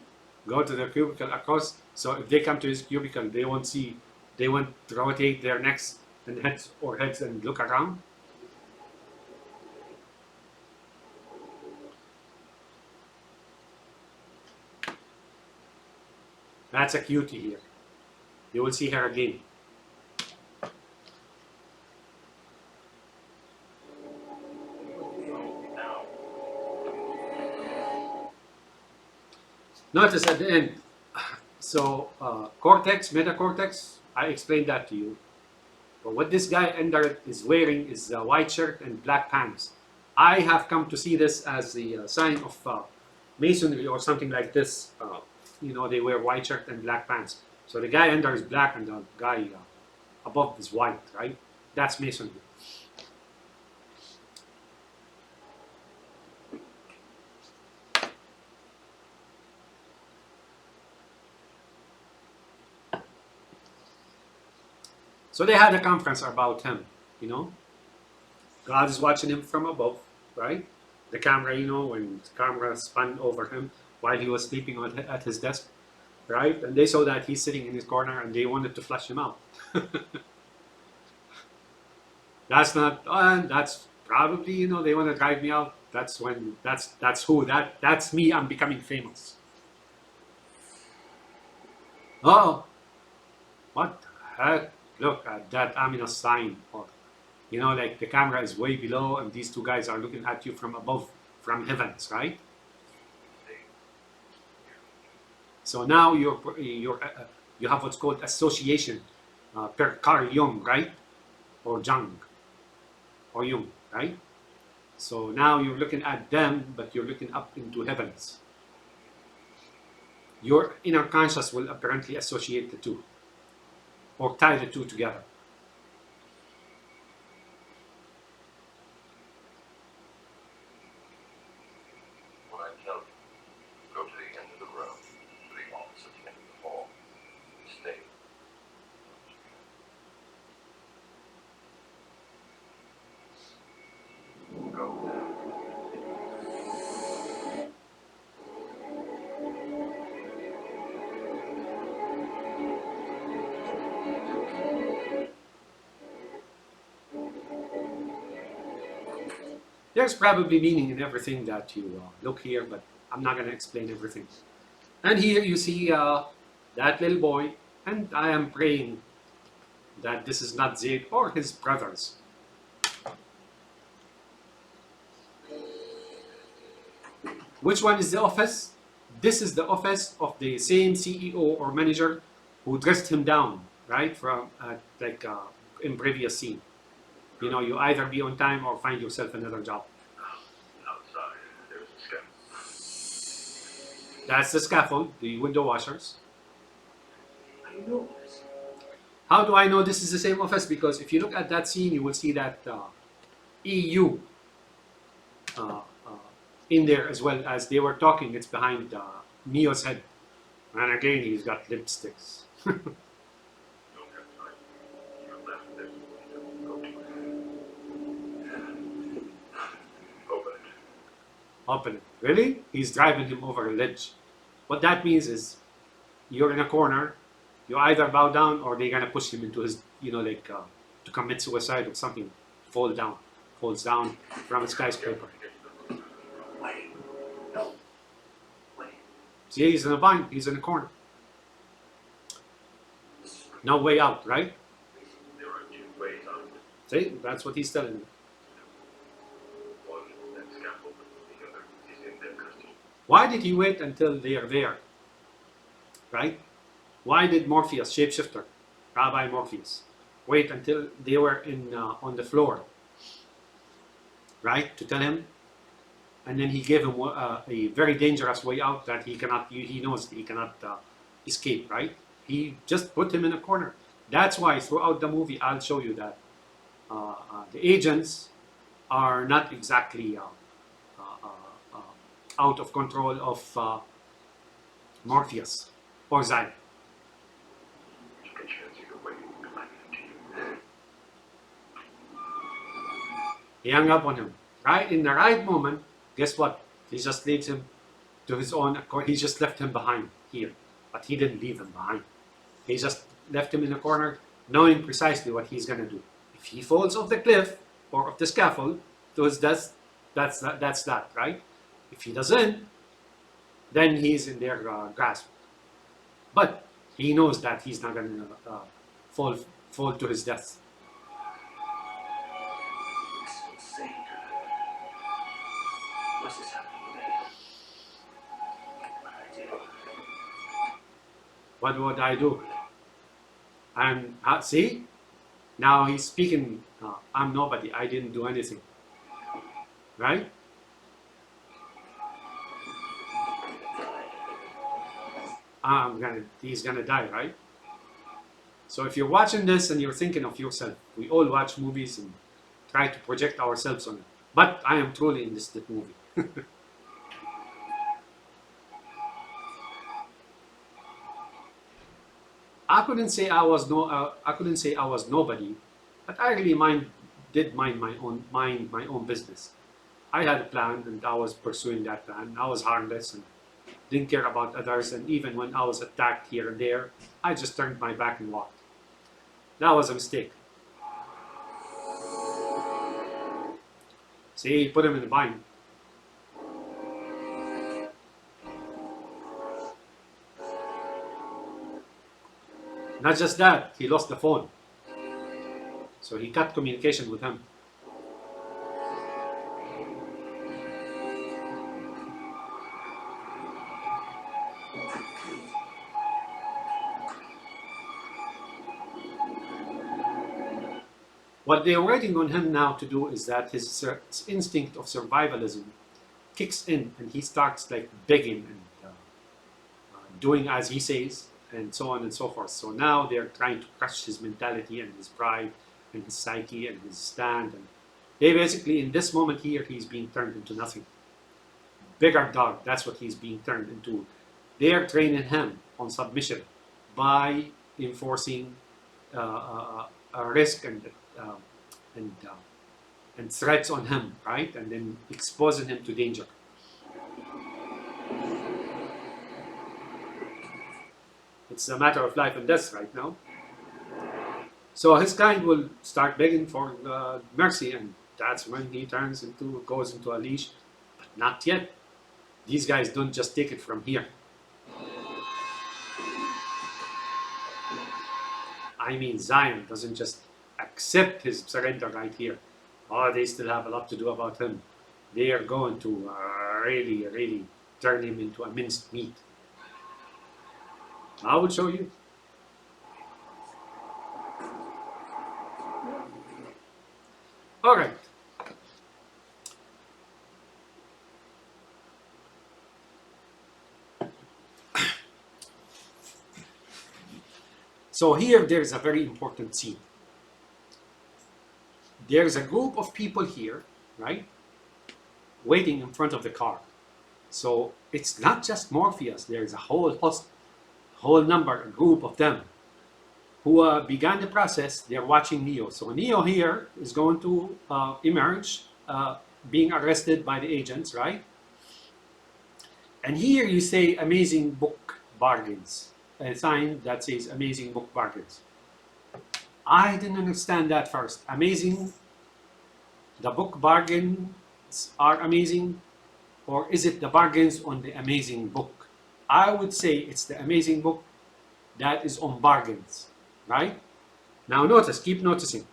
Go to the cubicle across. So if they come to his cubicle, they won't rotate their necks and heads and look around. That's a cutie here. You will see her again. Notice at the end, so cortex, metacortex, I explained that to you. But what this guy under is wearing is a white shirt and black pants. I have come to see this as the sign of masonry or something like this. You know, they wear white shirt and black pants. So the guy under is black and the guy above is white, right? That's masonry. So they had a conference about him, you know. God is watching him from above, right? The camera, you know, when the camera spun over him while he was sleeping at his desk, right? And they saw that he's sitting in his corner and they wanted to flush him out. That's not, that's probably, you know, they want to drive me out. That's when, that's me, I'm becoming famous. Oh, what the heck? Look at that ominous sign. Or, you know, like the camera is way below and these two guys are looking at you from above, from heavens, right? So now you have what's called association per Carl Jung, right? Or Jung, or Jung, right? So now you're looking at them, but you're looking up into heavens. Your inner conscious will apparently associate the two or tie the two together. What I tell you, go to the end of the room, to the office at the end of the hall. Stay. Go now. There's probably meaning in everything that you look here, but I'm not going to explain everything. And here you see that little boy, and I am praying that this is not Zaid or his brothers. Which one is the office? This is the office of the same CEO or manager who dressed him down, right? From in previous scene. You know, you either be on time or find yourself another job. Outside, there's a scaffold. That's the scaffold, the window washers. I know this. How do I know this is the same office? Because if you look at that scene, you will see that EU uh, in there as well as they were talking. It's behind Neo's head. And again, he's got lipsticks. Don't have time. You left this window. Go to it. Open it. Open it. Really? He's driving him over a ledge. What that means is you're in a corner, you either bow down or they're gonna push him into his, you know, like to commit suicide or something, falls down from a skyscraper. Wait. No. Wait. See, he's in a bind, he's in a corner. No way out, right? There are two ways out. See, that's what he's telling me. One, that scaffold. The other is in their custody. Why did he wait until they are there? Right? Why did Morpheus, shapeshifter, Rabbi Morpheus, wait until they were in on the floor? Right? To tell him, and then he gave him a very dangerous way out that he cannot. He knows he cannot escape. Right? He just put him in a corner. That's why throughout the movie, I'll show you that the agents are not exactly out of control of Morpheus or Zion. Took a chance you could wait and I continue. He hung up on him. Right in the right moment, guess what? He just leaves him to his own accord. He just left him behind here. But he didn't leave him behind. He just left him in a corner, knowing precisely what he's gonna do. If he falls off the cliff or off the scaffold to his death, that's that, right? If he doesn't, then he's in their grasp. But he knows that he's not gonna fall to his death. It's insane. What's this happening to me? What I did. What would I do? And see, now he's speaking. I'm nobody. I didn't do anything. Right? He's gonna die, right? So if you're watching this and you're thinking of yourself, we all watch movies and try to project ourselves on it. But I am truly in this movie. I couldn't say I was nobody, but I really did mind my own business. I had a plan and I was pursuing that plan. I was harmless and didn't care about others, and even when I was attacked here and there, I just turned my back and walked. That was a mistake. See, he put him in a bind. Not just that, he lost the phone. So he cut communication with him. What they're waiting on him now to do is that his instinct of survivalism kicks in, and he starts like begging and doing as he says, and so on and so forth. So now they're trying to crush his mentality and his pride and his psyche and his stand. And they basically, in this moment here, he's being turned into nothing. Bigger dog, that's what he's being turned into. They're training him on submission by enforcing a risk and threats on him, right? And then exposing him to danger. It's a matter of life and death right now. So his kind will start begging for mercy, and that's when he goes into a leash. But not yet. These guys don't just take it from here. I mean, Zion doesn't just accept his surrender right here. Oh, they still have a lot to do about him. They are going to really, really turn him into a minced meat. I will show you. All right. So here there's a very important scene. There's a group of people here, right, waiting in front of the car. So it's not just Morpheus. There's a whole host, a group of them who began the process. They're watching Neo. So Neo here is going to emerge, being arrested by the agents, right? And here you say amazing book bargains. A sign that says amazing book bargains. I didn't understand that first. Amazing, the book bargains are amazing, or is it the bargains on the amazing book? I would say it's the amazing book that is on bargains, right? Now notice, keep noticing.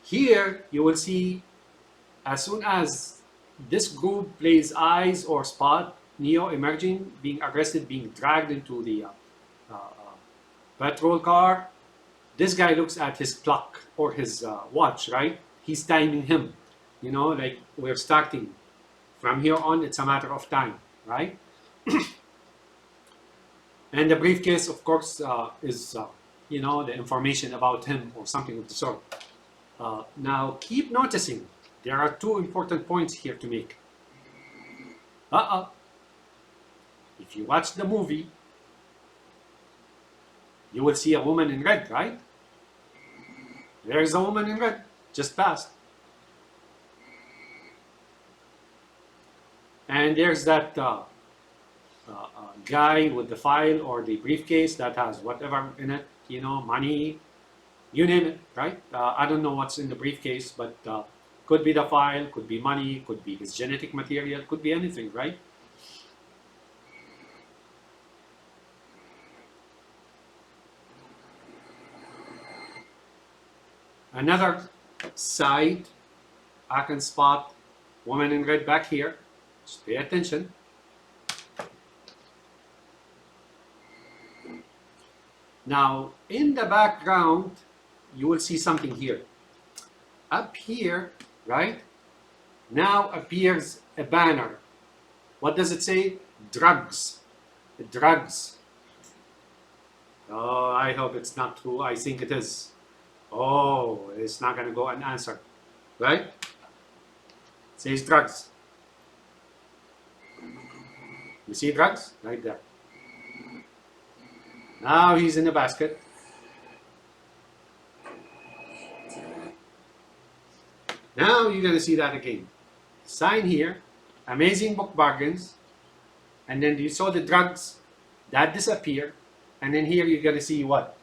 Here you will see, as soon as this group plays eyes or spot Neo emerging, being arrested, being dragged into the patrol car, this guy looks at his clock or his watch, right? He's timing him. You know, like we're starting. From here on, it's a matter of time, right? And the briefcase, of course, is, you know, the information about him or something of the sort. Now, keep noticing. There are two important points here to make. If you watch the movie, you will see a woman in red, right? There's a woman in red, just passed. And there's that guy with the file or the briefcase that has whatever in it, you know, money, you name it, right? I don't know what's in the briefcase, but could be the file, could be money, could be his genetic material, could be anything, right? Another side, I can spot woman in red back here. Just pay attention. Now, in the background, you will see something here. Up here, right, now appears a banner. What does it say? Drugs. Drugs. Oh, I hope it's not true. I think it is. Oh, it's not going to go unanswered, right? It says drugs. You see drugs? Right there. Now he's in the basket. Now you're going to see that again. Sign here, amazing book bargains, and then you saw the drugs that disappear, and then here you're going to see what?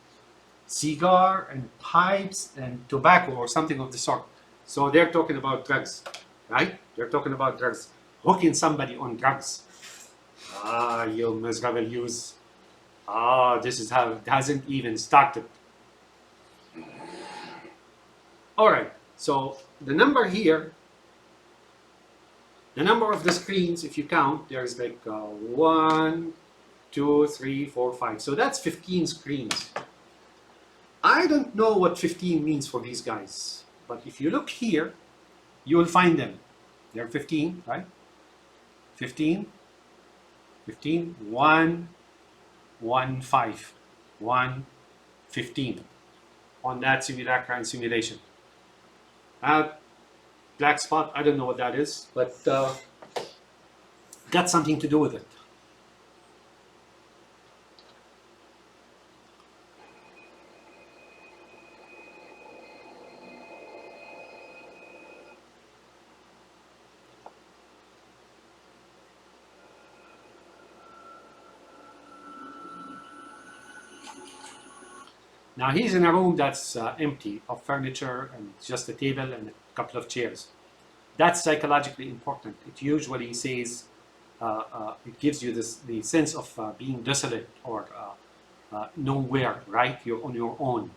cigar and pipes and tobacco or something of the sort. So they're talking about drugs, right? They're talking about drugs. Hooking somebody on drugs. Ah, you miserable use. Ah, this is how it hasn't even started. All right, so the number here, the number of the screens, if you count, there's like 1, 2, 3, 4, 5. So that's 15 screens. I don't know what 15 means for these guys, but if you look here, you will find them. They're 15, right? 15, 15, 1, 1, 5, 1, 15 on that simulacra and simulation. Black spot, I don't know what that is, but got something to do with it. Now he's in a room that's empty of furniture and just a table and a couple of chairs. That's psychologically important. It usually says, it gives you the sense of being desolate or nowhere, right? You're on your own.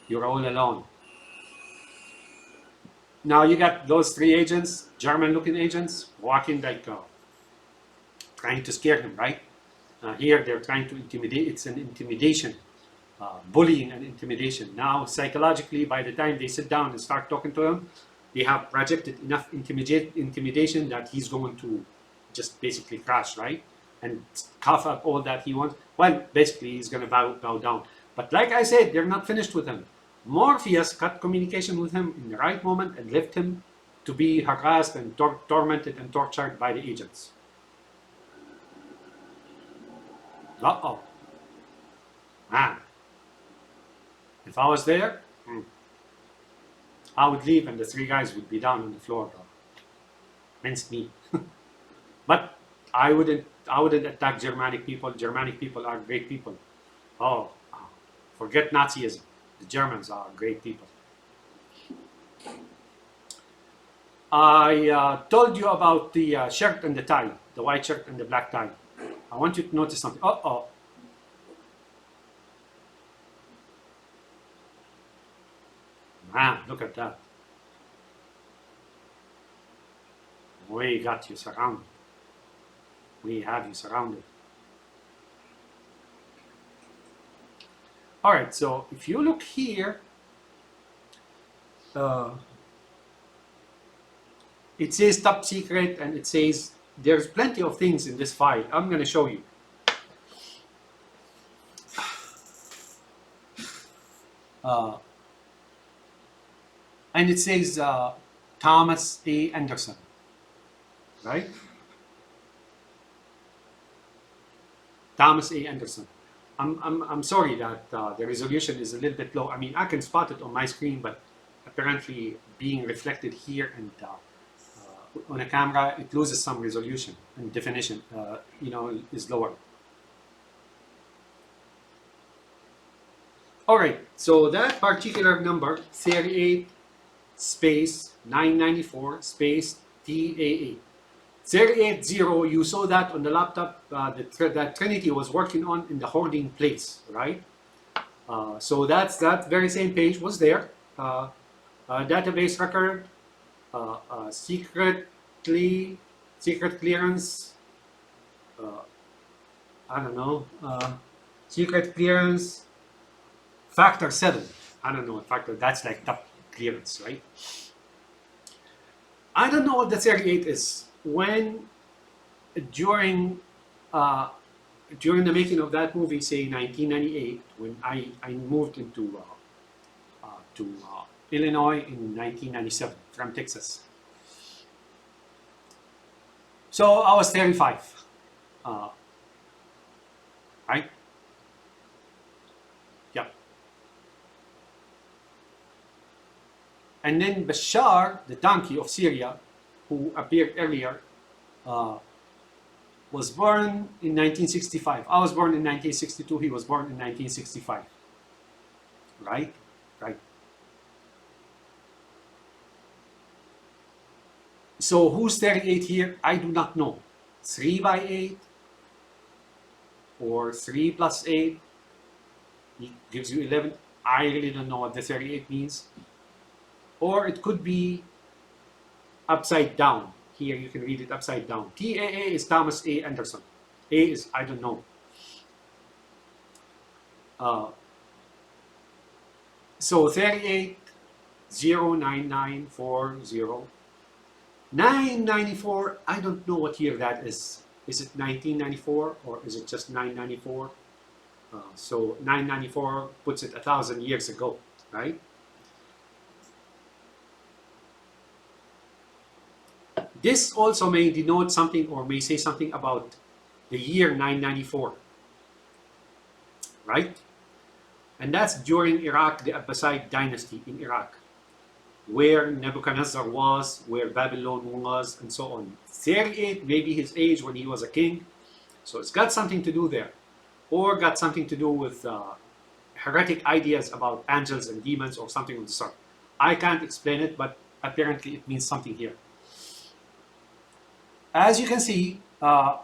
You're all alone. Now you got those 3 agents, German-looking agents, walking like trying to scare him, right? Here they're trying to intimidate. It's an intimidation. Bullying and intimidation. Now, psychologically, by the time they sit down and start talking to him, they have projected enough intimidation that he's going to just basically crash, right? And cough up all that he wants. Well, basically, he's going to bow down. But like I said, they're not finished with him. Morpheus cut communication with him in the right moment and left him to be harassed and tormented and tortured by the agents. Uh-oh. Man. If I was there, I would leave and the 3 guys would be down on the floor. Minced meat. But I wouldn't attack Germanic people. Germanic people are great people. Oh, forget Nazism. The Germans are great people. I told you about the shirt and the tie, the white shirt and the black tie. I want you to notice something. Uh-oh. Man, look at that. We got you surrounded. We have you surrounded. All right, so if you look here, it says top secret and it says there's plenty of things in this file. I'm going to show you. And it says Thomas A. Anderson, right? Thomas A. Anderson. I'm sorry that the resolution is a little bit low. I mean, I can spot it on my screen, but apparently being reflected here and on a camera, it loses some resolution and definition, is lower. All right, so that particular number, 38 space 994 space TAA. 380, you saw that on the laptop that Trinity was working on in the hoarding place, right? So that's that very same page was there. Database record, secret clearance, I don't know, secret clearance, factor 7. I don't know what factor, that's like top clearance, right? I don't know what the 38 is. When during the making of that movie, say 1998, when I moved into to Illinois in 1997 from Texas. So I was 35, right? Yep. And then Bashar, the donkey of Syria, who appeared earlier, was born in 1965. I was born in 1962. He was born in 1965. right? Right. So who's 38 here? I do not know. 3 by 8 or 3 plus 8 gives you 11. I really don't know what the 38 means. Or it could be upside down. Here you can read it upside down. TAA is Thomas A. Anderson. A is, I don't know. So 38, 09940. 994, I don't know what year that is. Is it 1994 or is it just 994? So 994 puts it 1,000 years ago, right? This also may denote something or may say something about the year 994, right? And that's during Iraq, the Abbasid dynasty in Iraq, where Nebuchadnezzar was, where Babylon was, and so on. 38 may be his age when he was a king, so it's got something to do there, or got something to do with heretic ideas about angels and demons or something of the sort. I can't explain it, but apparently it means something here. As you can see, the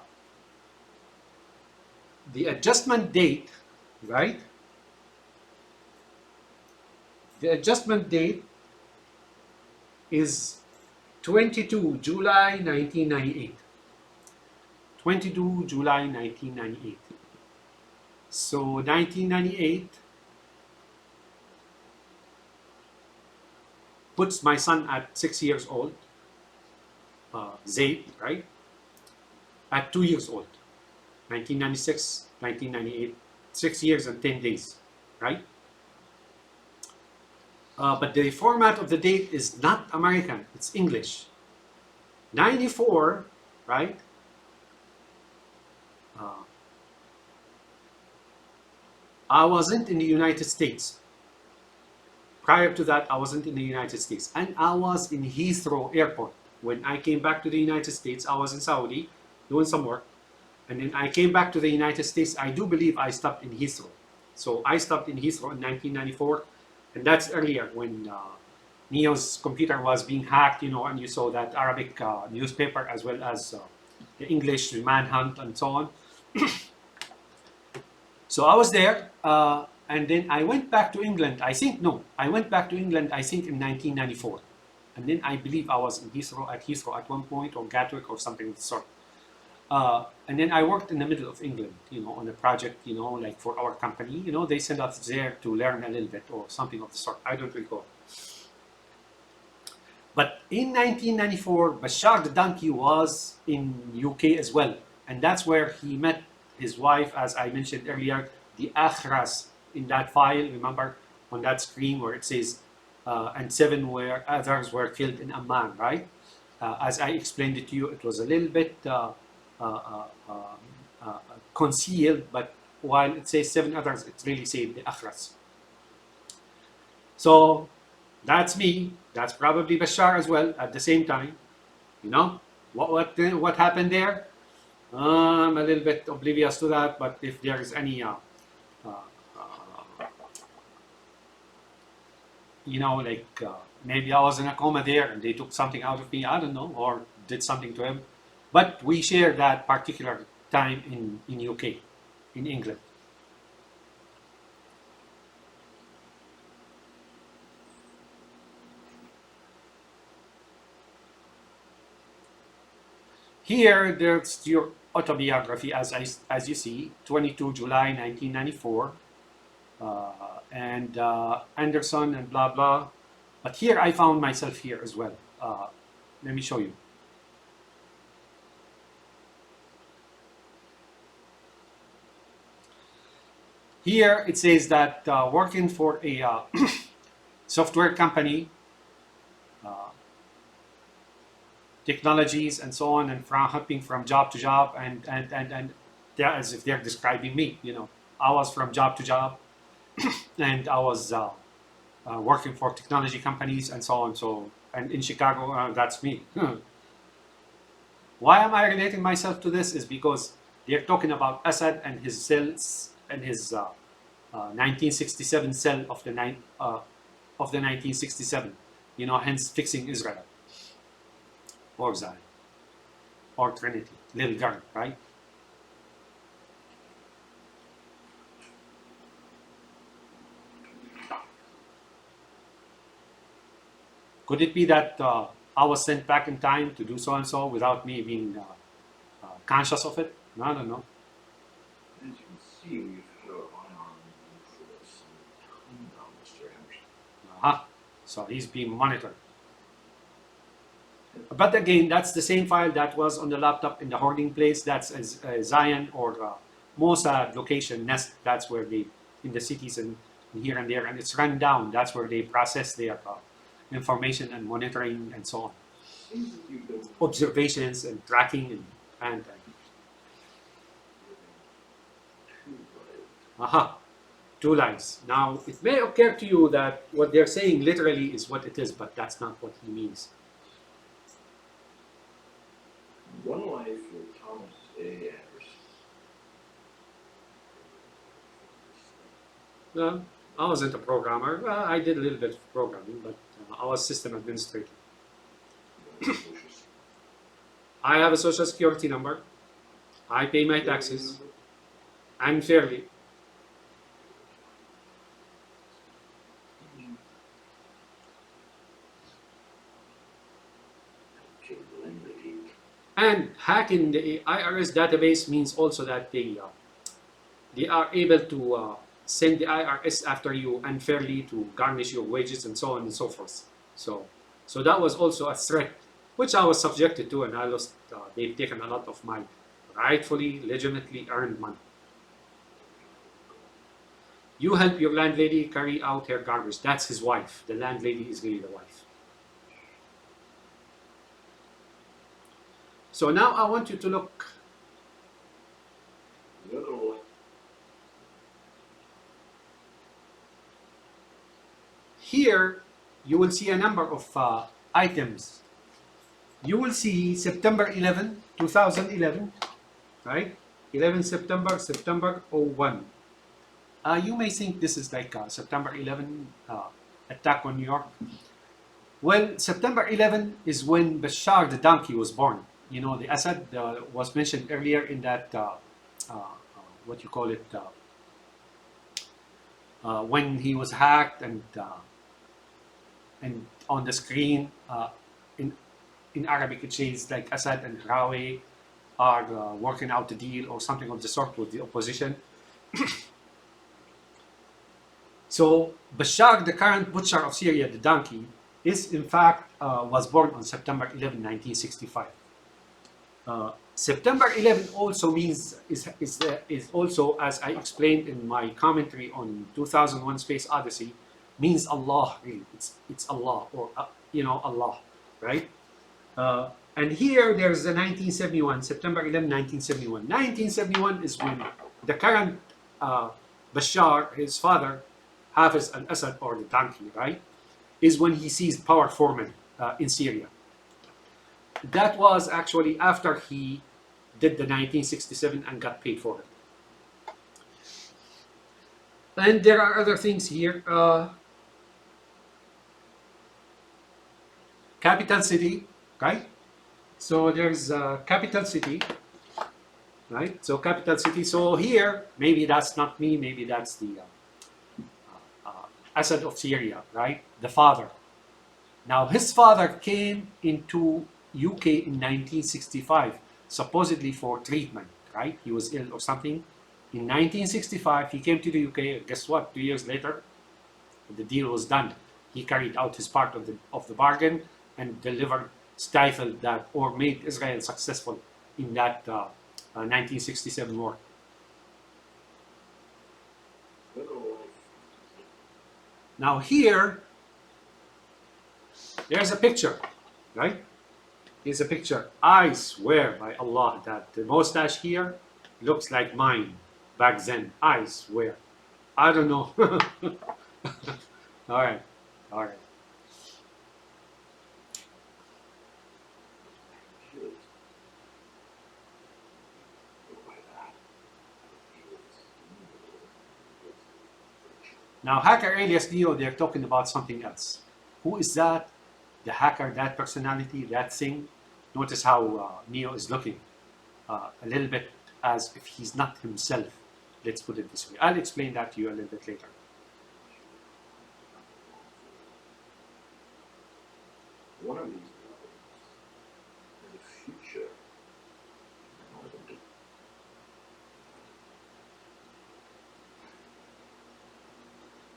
adjustment date, right? The adjustment date is 22 July 1998. 22 July 1998. So 1998 puts my son at 6 years old, Zayd, right? At 2 years old. 1996, 1998, 6 years and 10 days, right? But the format of the date is not American, it's English. 94, right? I wasn't in the United States. Prior to that, I wasn't in the United States. And I was in Heathrow Airport. When I came back to the United States, I was in Saudi doing some work. And then I came back to the United States. I do believe I stopped in Heathrow. So I stopped in Heathrow in 1994. And that's earlier when Neo's computer was being hacked, you know, and you saw that Arabic newspaper as well as the English manhunt and so on. So I was there, and then I went back to England. I went back to England, I think, in 1994. And then I believe I was in Heathrow at one point, or Gatwick, or something of the sort. And then I worked in the middle of England, you know, on a project, you know, like for our company. You know, they sent us there to learn a little bit or something of the sort. I don't recall. But in 1994, Bashar the donkey was in UK as well. And that's where he met his wife, as I mentioned earlier, the Akhras in that file, remember, on that screen where it says, and 7 where others were killed in Amman, right? As I explained it to you, it was a little bit concealed, but while it says 7 others, it really said the Akhras. So that's me. That's probably Bashar as well at the same time. You know, what happened there? I'm a little bit oblivious to that, but if there is any, you know, like maybe I was in a coma there and they took something out of me, I don't know, or did something to him. But we share that particular time in UK, in England. Here, there's your autobiography, as you see, 22 July 1994, and Anderson and blah blah. But here I found myself here as well. Let me show you. Here it says that working for a software company, technologies and so on, and from hopping from job to job, and they're as if they're describing me. You know, I was from job to job, and I was working for technology companies and so on. So, and in Chicago, that's me. Why am I relating myself to this? Is because they're talking about Assad and his cells and his 1967 cell of the 1967. You know, hence fixing Israel or Zion or Trinity, little girl, right? Could it be that I was sent back in time to do so and so without me being conscious of it? No, I don't know. As you can see, we've had our eye on you for some time now, Mr. Anderson. Aha. So he's being monitored. But again, that's the same file that was on the laptop in the hoarding place. That's Zion or Mossad location nest. That's where they, in the cities and here and there, and it's run down. That's where they process their information and monitoring and so on. Seems that you've been Observations and tracking and too brave. aha, two lines. Now, it may occur to you that what they're saying literally is what it is, but that's not what he means. One life for Thomas A. Anderson. I wasn't a programmer. Well, I did a little bit of programming, but I was system administrator. I have a social security number. I pay my taxes unfairly. And hacking the IRS database means also that they are able to send the IRS after you unfairly to garnish your wages and so on and so forth. So that was also a threat, which I was subjected to, and I lost. They've taken a lot of my rightfully, legitimately earned money. You help your landlady carry out her garbage. That's his wife. The landlady is really the wife. So now I want you to look. Here, you will see a number of items. You will see September 11, 2011, right? 11 September, September 01. You may think this is like September 11 attack on New York. Well, September 11 is when Bashar the donkey was born. You know, the Assad was mentioned earlier in that, what you call it, when he was hacked and on the screen, in Arabic it says like Assad and Rawi are working out a deal or something of the sort with the opposition. So Bashar, the current butcher of Syria, the donkey, is in fact was born on September 11, 1965. September 11 also means is also, as I explained in my commentary on 2001: Space Odyssey, means Allah. Really, it's Allah or Allah, right? And here there's the 1971, September 11, 1971. 1971 is when the current Bashar, his father, Hafiz al-Assad, or the donkey, right, is when he seized power formally in Syria. That was actually after he did the 1967 and got paid for it. And there are other things here. Capital city, right? So there's capital city, right? So capital city. So here, maybe that's not me. Maybe that's the Assad of Syria, right? The father. Now his father came into UK in 1965, supposedly for treatment, right? He was ill or something. In 1965, he came to the UK. Guess what? 2 years later, the deal was done. He carried out his part of the bargain and delivered, stifled that, or made Israel successful in that 1967 war. Now here, there's a picture, right? Here's a picture. I swear by Allah that the mustache here looks like mine back then. I swear. I don't know. All right. All right. Now, hacker alias Neo, they're talking about something else. Who is that? The hacker, that personality, that thing? Notice how Neo is looking a little bit as if he's not himself. Let's put it this way. I'll explain that to you a little bit later. One of these worlds is a future. One of them do.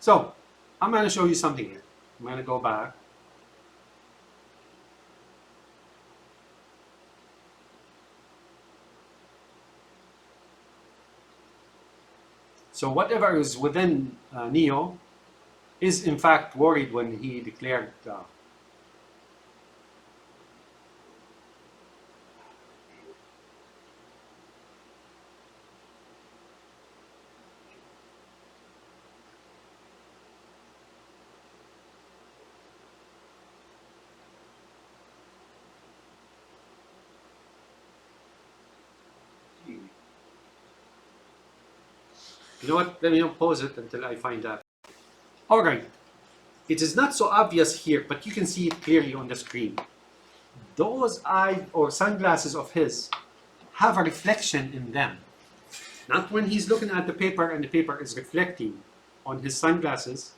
So, I'm going to show you something here. I'm going to go back. So whatever is within Neo is in fact worried when he declared you know what, let me pause it until I find that. All right, it is not so obvious here, but you can see it clearly on the screen. Those eye or sunglasses of his have a reflection in them. Not when he's looking at the paper and the paper is reflecting on his sunglasses.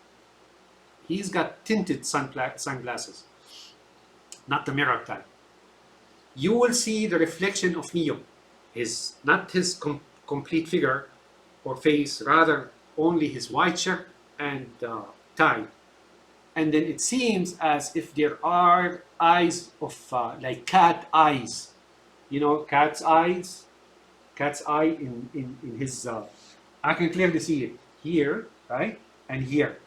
He's got tinted sunglasses, not the mirror type. You will see the reflection of Neo, not his complete figure or face, rather only his white shirt and tie. And then it seems as if there are eyes of like cat eyes. You know, cat's eyes? Cat's eye in his, I can clearly see it here, right? And here.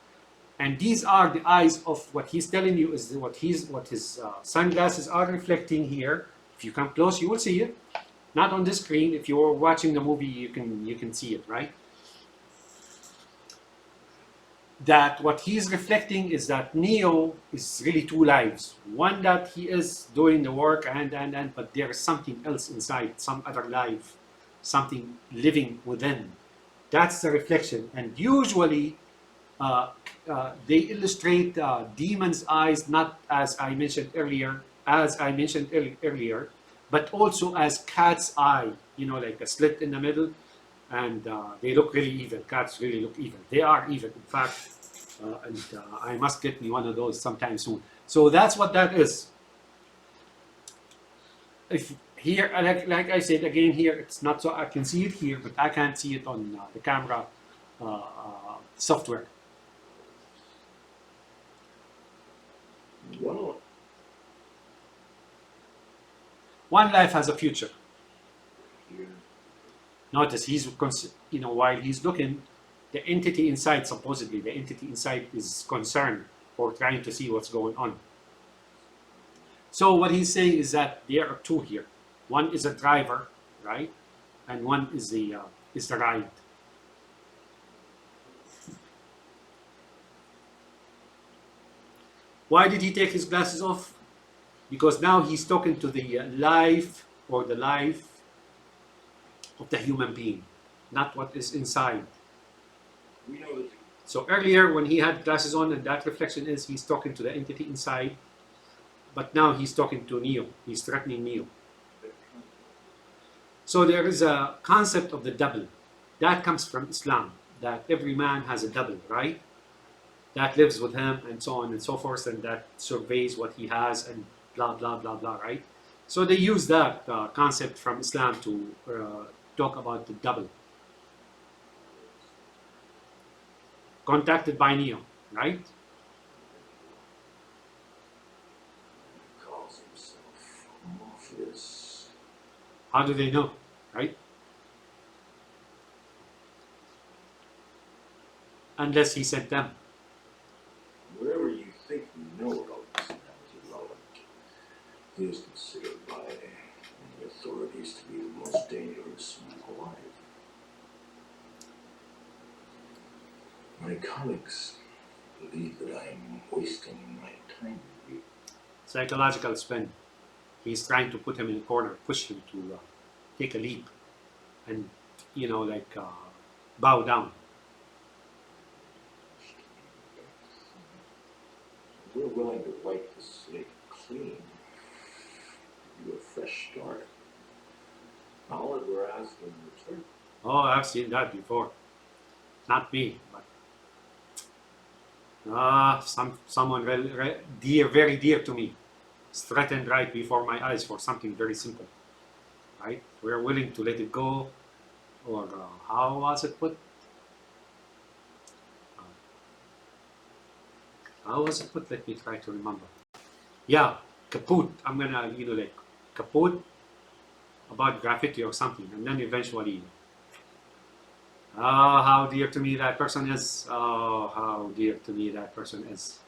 And these are the eyes of what he's telling you is what his sunglasses are reflecting here. If you come close, you will see it. Not on the screen. If you're watching the movie, you can see it, right? That what he's reflecting is that Neo is really two lives. One that he is doing the work but there is something else inside, some other life, something living within. That's the reflection. And usually they illustrate demon's eyes, not as I mentioned earlier, but also as cat's eye, you know, like a slit in the middle. And they look really evil. Cats really look evil. They are evil, in fact. And I must get me one of those sometime soon. So that's what that is. If here, like I said again, here it's not so I can see it here, but I can't see it on the camera software. One life has a future. Notice he's, you know, while he's looking, the entity inside, supposedly the entity inside is concerned or trying to see what's going on. So what he's saying is that there are two here. One is a driver, right? And one is the ride. Why did he take his glasses off? Because now he's talking to the life or the life of the human being, not what is inside. We know that. So earlier when he had glasses on and that reflection is, he's talking to the entity inside, but now he's talking to Neo. He's threatening Neo. So there is a concept of the double. That comes from Islam, that every man has a double, right? That lives with him and so on and so forth, and that surveys what he has and blah, blah, blah, blah, right? So they use that concept from Islam to talk about the double. Contacted by Neo, right? He calls himself Morpheus. How do they know, right? Unless he sent them. Wherever you think you know it all this now is irrelevant. He is considered by the authorities to be the most dangerous man alive. My colleagues believe that I am wasting my time with you. Psychological spin. He's trying to put him in a corner, push him to take a leap and, you know, like bow down. trying to wipe the slate clean. Do a fresh start. All that we're asking in return. Oh, I've seen that before. Not me, but someone dear, very dear to me, is threatened right before my eyes for something very simple. Right? We're willing to let it go, or how was it put? Uh, how was it put? Let me try to remember. Yeah, kaput. I'm gonna, like kaput about graffiti or something, and then eventually, how dear to me that person is. Oh, how dear to me that person is.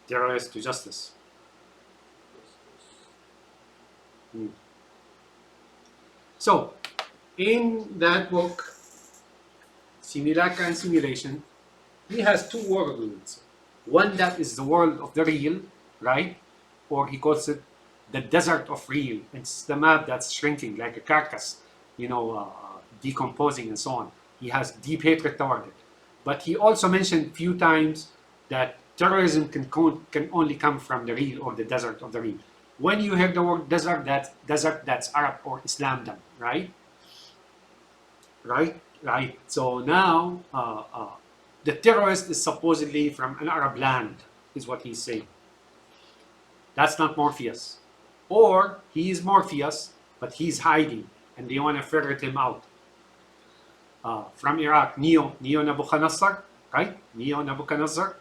Terrorist to justice. Hmm. So, in that book, Simulacra and Simulation, he has two worlds. One that is the world of the real, right? Or he calls it the desert of real. It's the map that's shrinking like a carcass, decomposing and so on. He has deep hatred toward it. But he also mentioned a few times that terrorism can only come from the real or the desert of the real. When you hear the word desert, that's Arab or Islam, right? Right. So now the terrorist is supposedly from an Arab land, is what he's saying. That's not Morpheus. Or he is Morpheus, but he's hiding, and they want to ferret him out. From Iraq, Neo Nabucodonosor, right? Neo Nabucodonosor,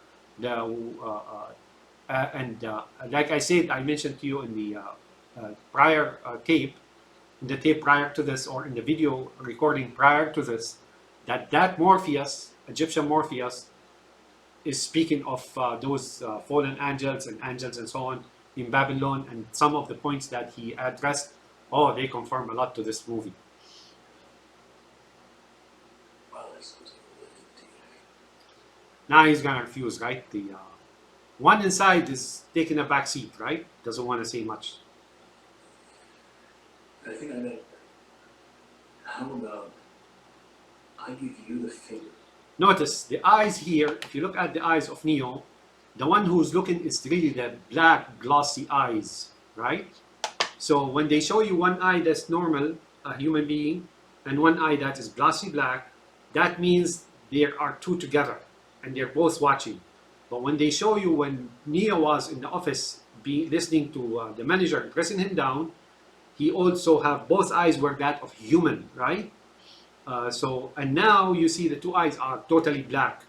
and like I said, I mentioned to you in the prior tape, in the tape prior to this, or in the video recording prior to this, that Morpheus, Egyptian Morpheus, is speaking of those fallen angels and so on in Babylon, and some of the points that he addressed, they confirm a lot to this movie. Well, let's go to the deal. Now he's gonna refuse, right? The one inside is taking a back seat, right? Doesn't want to say much. I think I know. How about I give you the finger? Notice the eyes here. If you look at the eyes of Neo, the one who's looking is really the black, glossy eyes, right? So when they show you one eye that's normal, a human being, and one eye that is glossy black, that means there are two together, and they're both watching. But when they show you when Neo was in the office, listening to the manager pressing him down, he also have both eyes were that of human, right? And now you see the two eyes are totally black.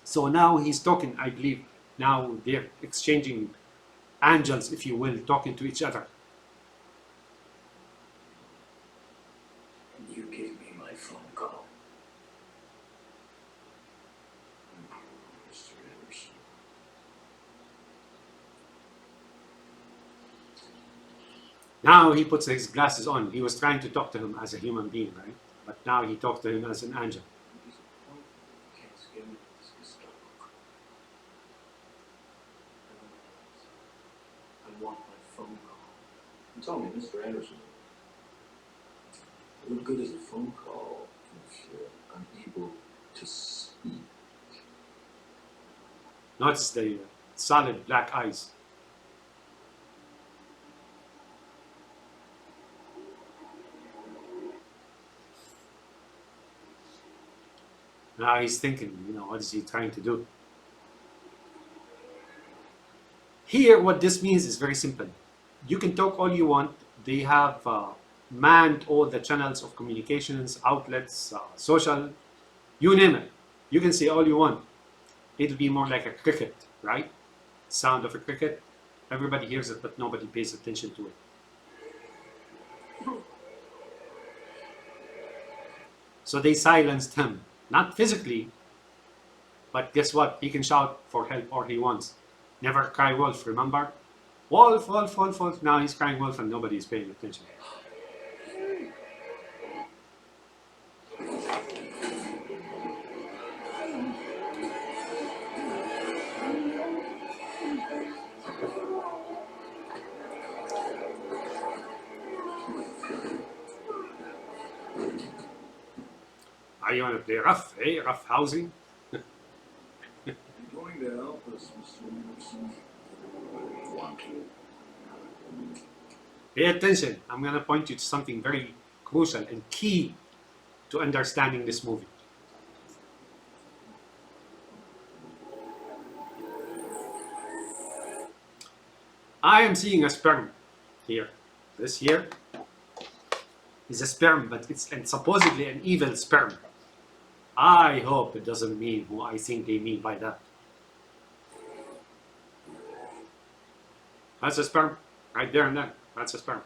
So now he's talking, I believe, now they're exchanging angels, if you will, talking to each other. You give me my phone call. Mr. Anderson. Now he puts his glasses on. He was trying to talk to him as a human being, right? But now he talked to him as an angel. He's a point you can't skim this Gestapo. I want my phone call. You told me, Mr. Anderson. What good is a phone call if you're unable to speak? Notice the solid black eyes. Now he's thinking, what is he trying to do? Here, what this means is very simple. You can talk all you want. They have manned all the channels of communications, outlets, social, you name it. You can say all you want. It'll be more like a cricket, right? Sound of a cricket. Everybody hears it, but nobody pays attention to it. So they silenced him. Not physically, but guess what? He can shout for help all he wants. Never cry wolf, remember? Wolf, wolf, wolf, wolf. Now he's crying wolf and nobody's paying attention. Are you going to play rough, eh? Rough housing? You're going to help us, Mr. Anderson. I want to. Pay attention. I'm going to point you to something very crucial and key to understanding this movie. I am seeing a sperm here. This here is a sperm, but it's and supposedly an evil sperm. I hope it doesn't mean who I think they mean by that. That's a sperm. Right there and then. That's a sperm.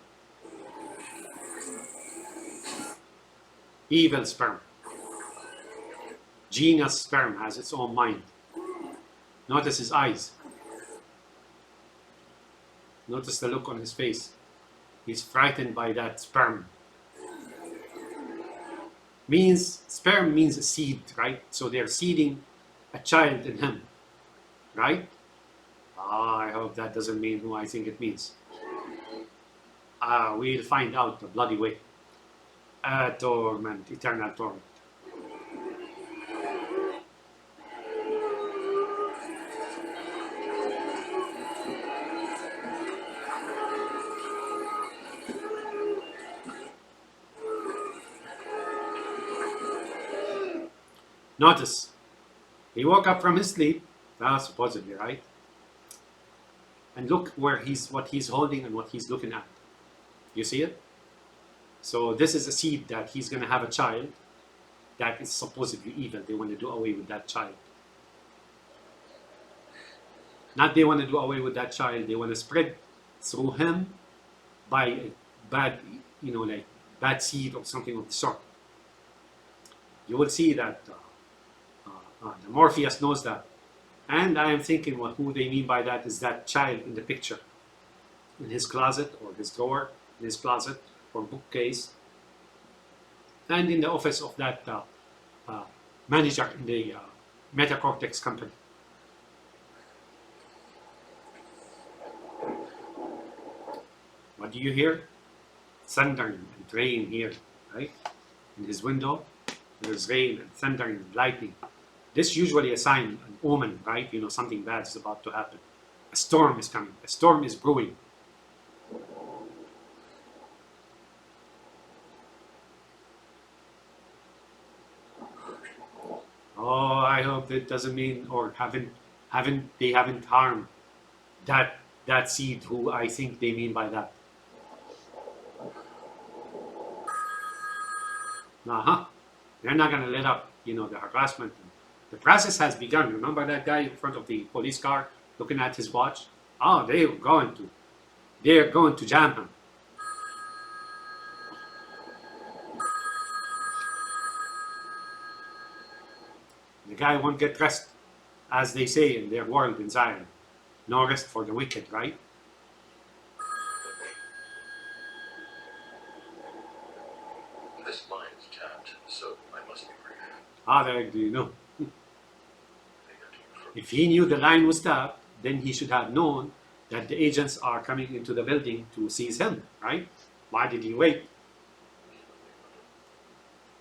Evil sperm. Genius sperm has its own mind. Notice his eyes. Notice the look on his face. He's frightened by that sperm. Sperm means a seed, right? So they're seeding a child in him, right? I hope that doesn't mean who I think it means. We'll find out the bloody way. Torment, eternal torment. Notice, he woke up from his sleep, supposedly, right? And look what he's holding and what he's looking at. You see it? So this is a seed that he's going to have a child that is supposedly evil. They want to do away with that child. Not they want to do away with that child. They want to spread through him by a bad, like bad seed or something of the sort. You will see that the Morpheus knows that. And I am thinking who they mean by that is that child in the picture. In his closet or his drawer, in his closet or bookcase. And in the office of that manager in the Metacortex company. What do you hear? Thundering and rain here, right? In his window, there's rain and thundering and lightning. This usually a sign, an omen, right? Something bad is about to happen. A storm is coming. A storm is brewing. Oh, I hope it doesn't mean or they haven't harmed that seed who I think they mean by that. They're not gonna let up, the harassment. The process has begun. Remember that guy in front of the police car looking at his watch? Oh, they're going to jam him. The guy won't get rest, as they say in their world in Zion. No rest for the wicked, right? This line is tapped, so I must be brief. How the heck do you know? If he knew the line was tapped, then he should have known that the agents are coming into the building to seize him, right? Why did he wait?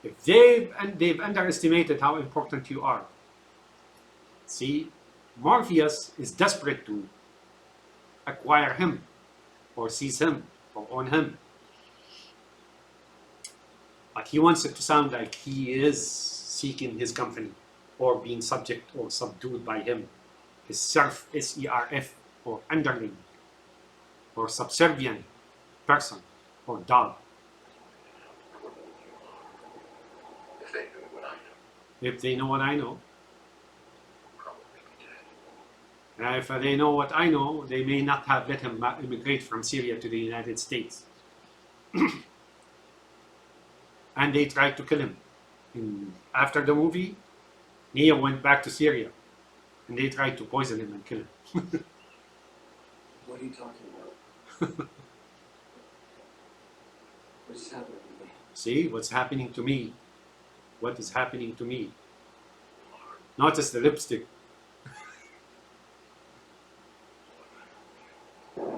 If they've underestimated how important you are. See, Morpheus is desperate to acquire him, or seize him, or own him. But he wants it to sound like he is seeking his company, or being subject or subdued by him. His serf, S-E-R-F, or underling, or subservient person, or dog. If they knew what I know, If they know what I know, probably be dead. if they know what I know, they may not have let him immigrate from Syria to the United States. And they tried to kill him. After the movie, Neo went back to Syria, and they tried to poison him and kill him. What are you talking about? What's happening to me? See what's happening to me. What is happening to me? Notice the lipstick.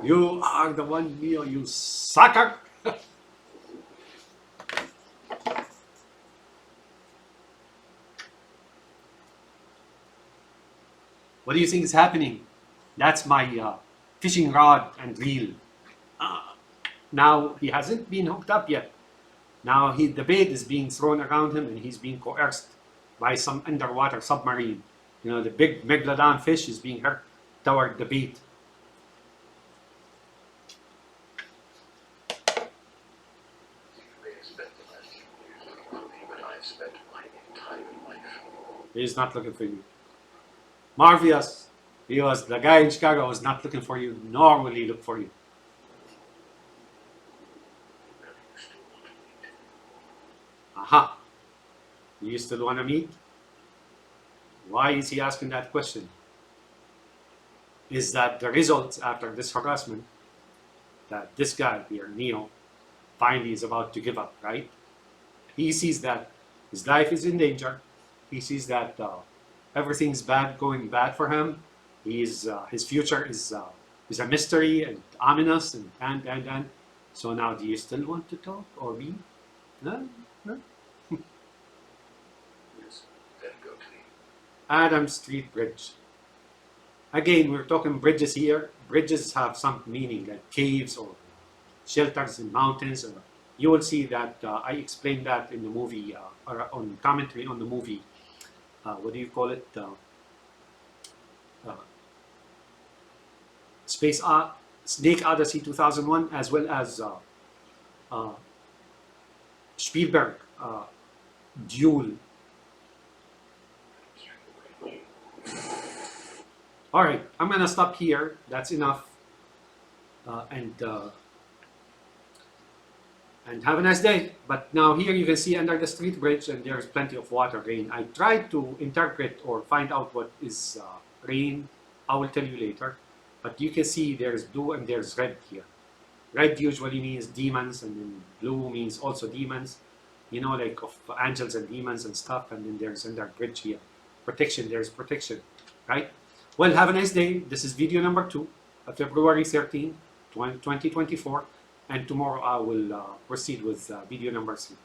You are the one, Neo, you sucker! What do you think is happening? That's my fishing rod and reel. Now he hasn't been hooked up yet. Now the bait is being thrown around him and he's being coerced by some underwater submarine. You know, the big megalodon fish is being hurt toward the bait. He's not looking for you. Marvelous. The guy in Chicago was not looking for you, nor will he look for you. Aha. Do you still want to meet? Why is he asking that question? Is that the result after this harassment that this guy here, Neo, finally is about to give up, right? He sees that his life is in danger. He sees that everything's going bad for him. His future is a mystery and ominous and. So now, do you still want to talk or be? No? Yes, then go to the Adam Street Bridge. Again, we're talking bridges here. Bridges have some meaning, like caves or shelters in mountains. You will see that I explained that in the movie, or on commentary on the movie. What do you call it? Snake Odyssey 2001, as well as Spielberg, Duel. All right, I'm gonna stop here. That's enough. And have a nice day. But now here you can see under the street bridge, and there's plenty of water, rain. I tried to interpret or find out what is rain. I will tell you later. But you can see there's blue and there's red here. Red usually means demons, and then blue means also demons. You know, like of angels and demons and stuff. And then there's under bridge here. Protection, there's protection, right? Well, have a nice day. This is video number 2 of February 13, 2024. And tomorrow I will proceed with video number 3.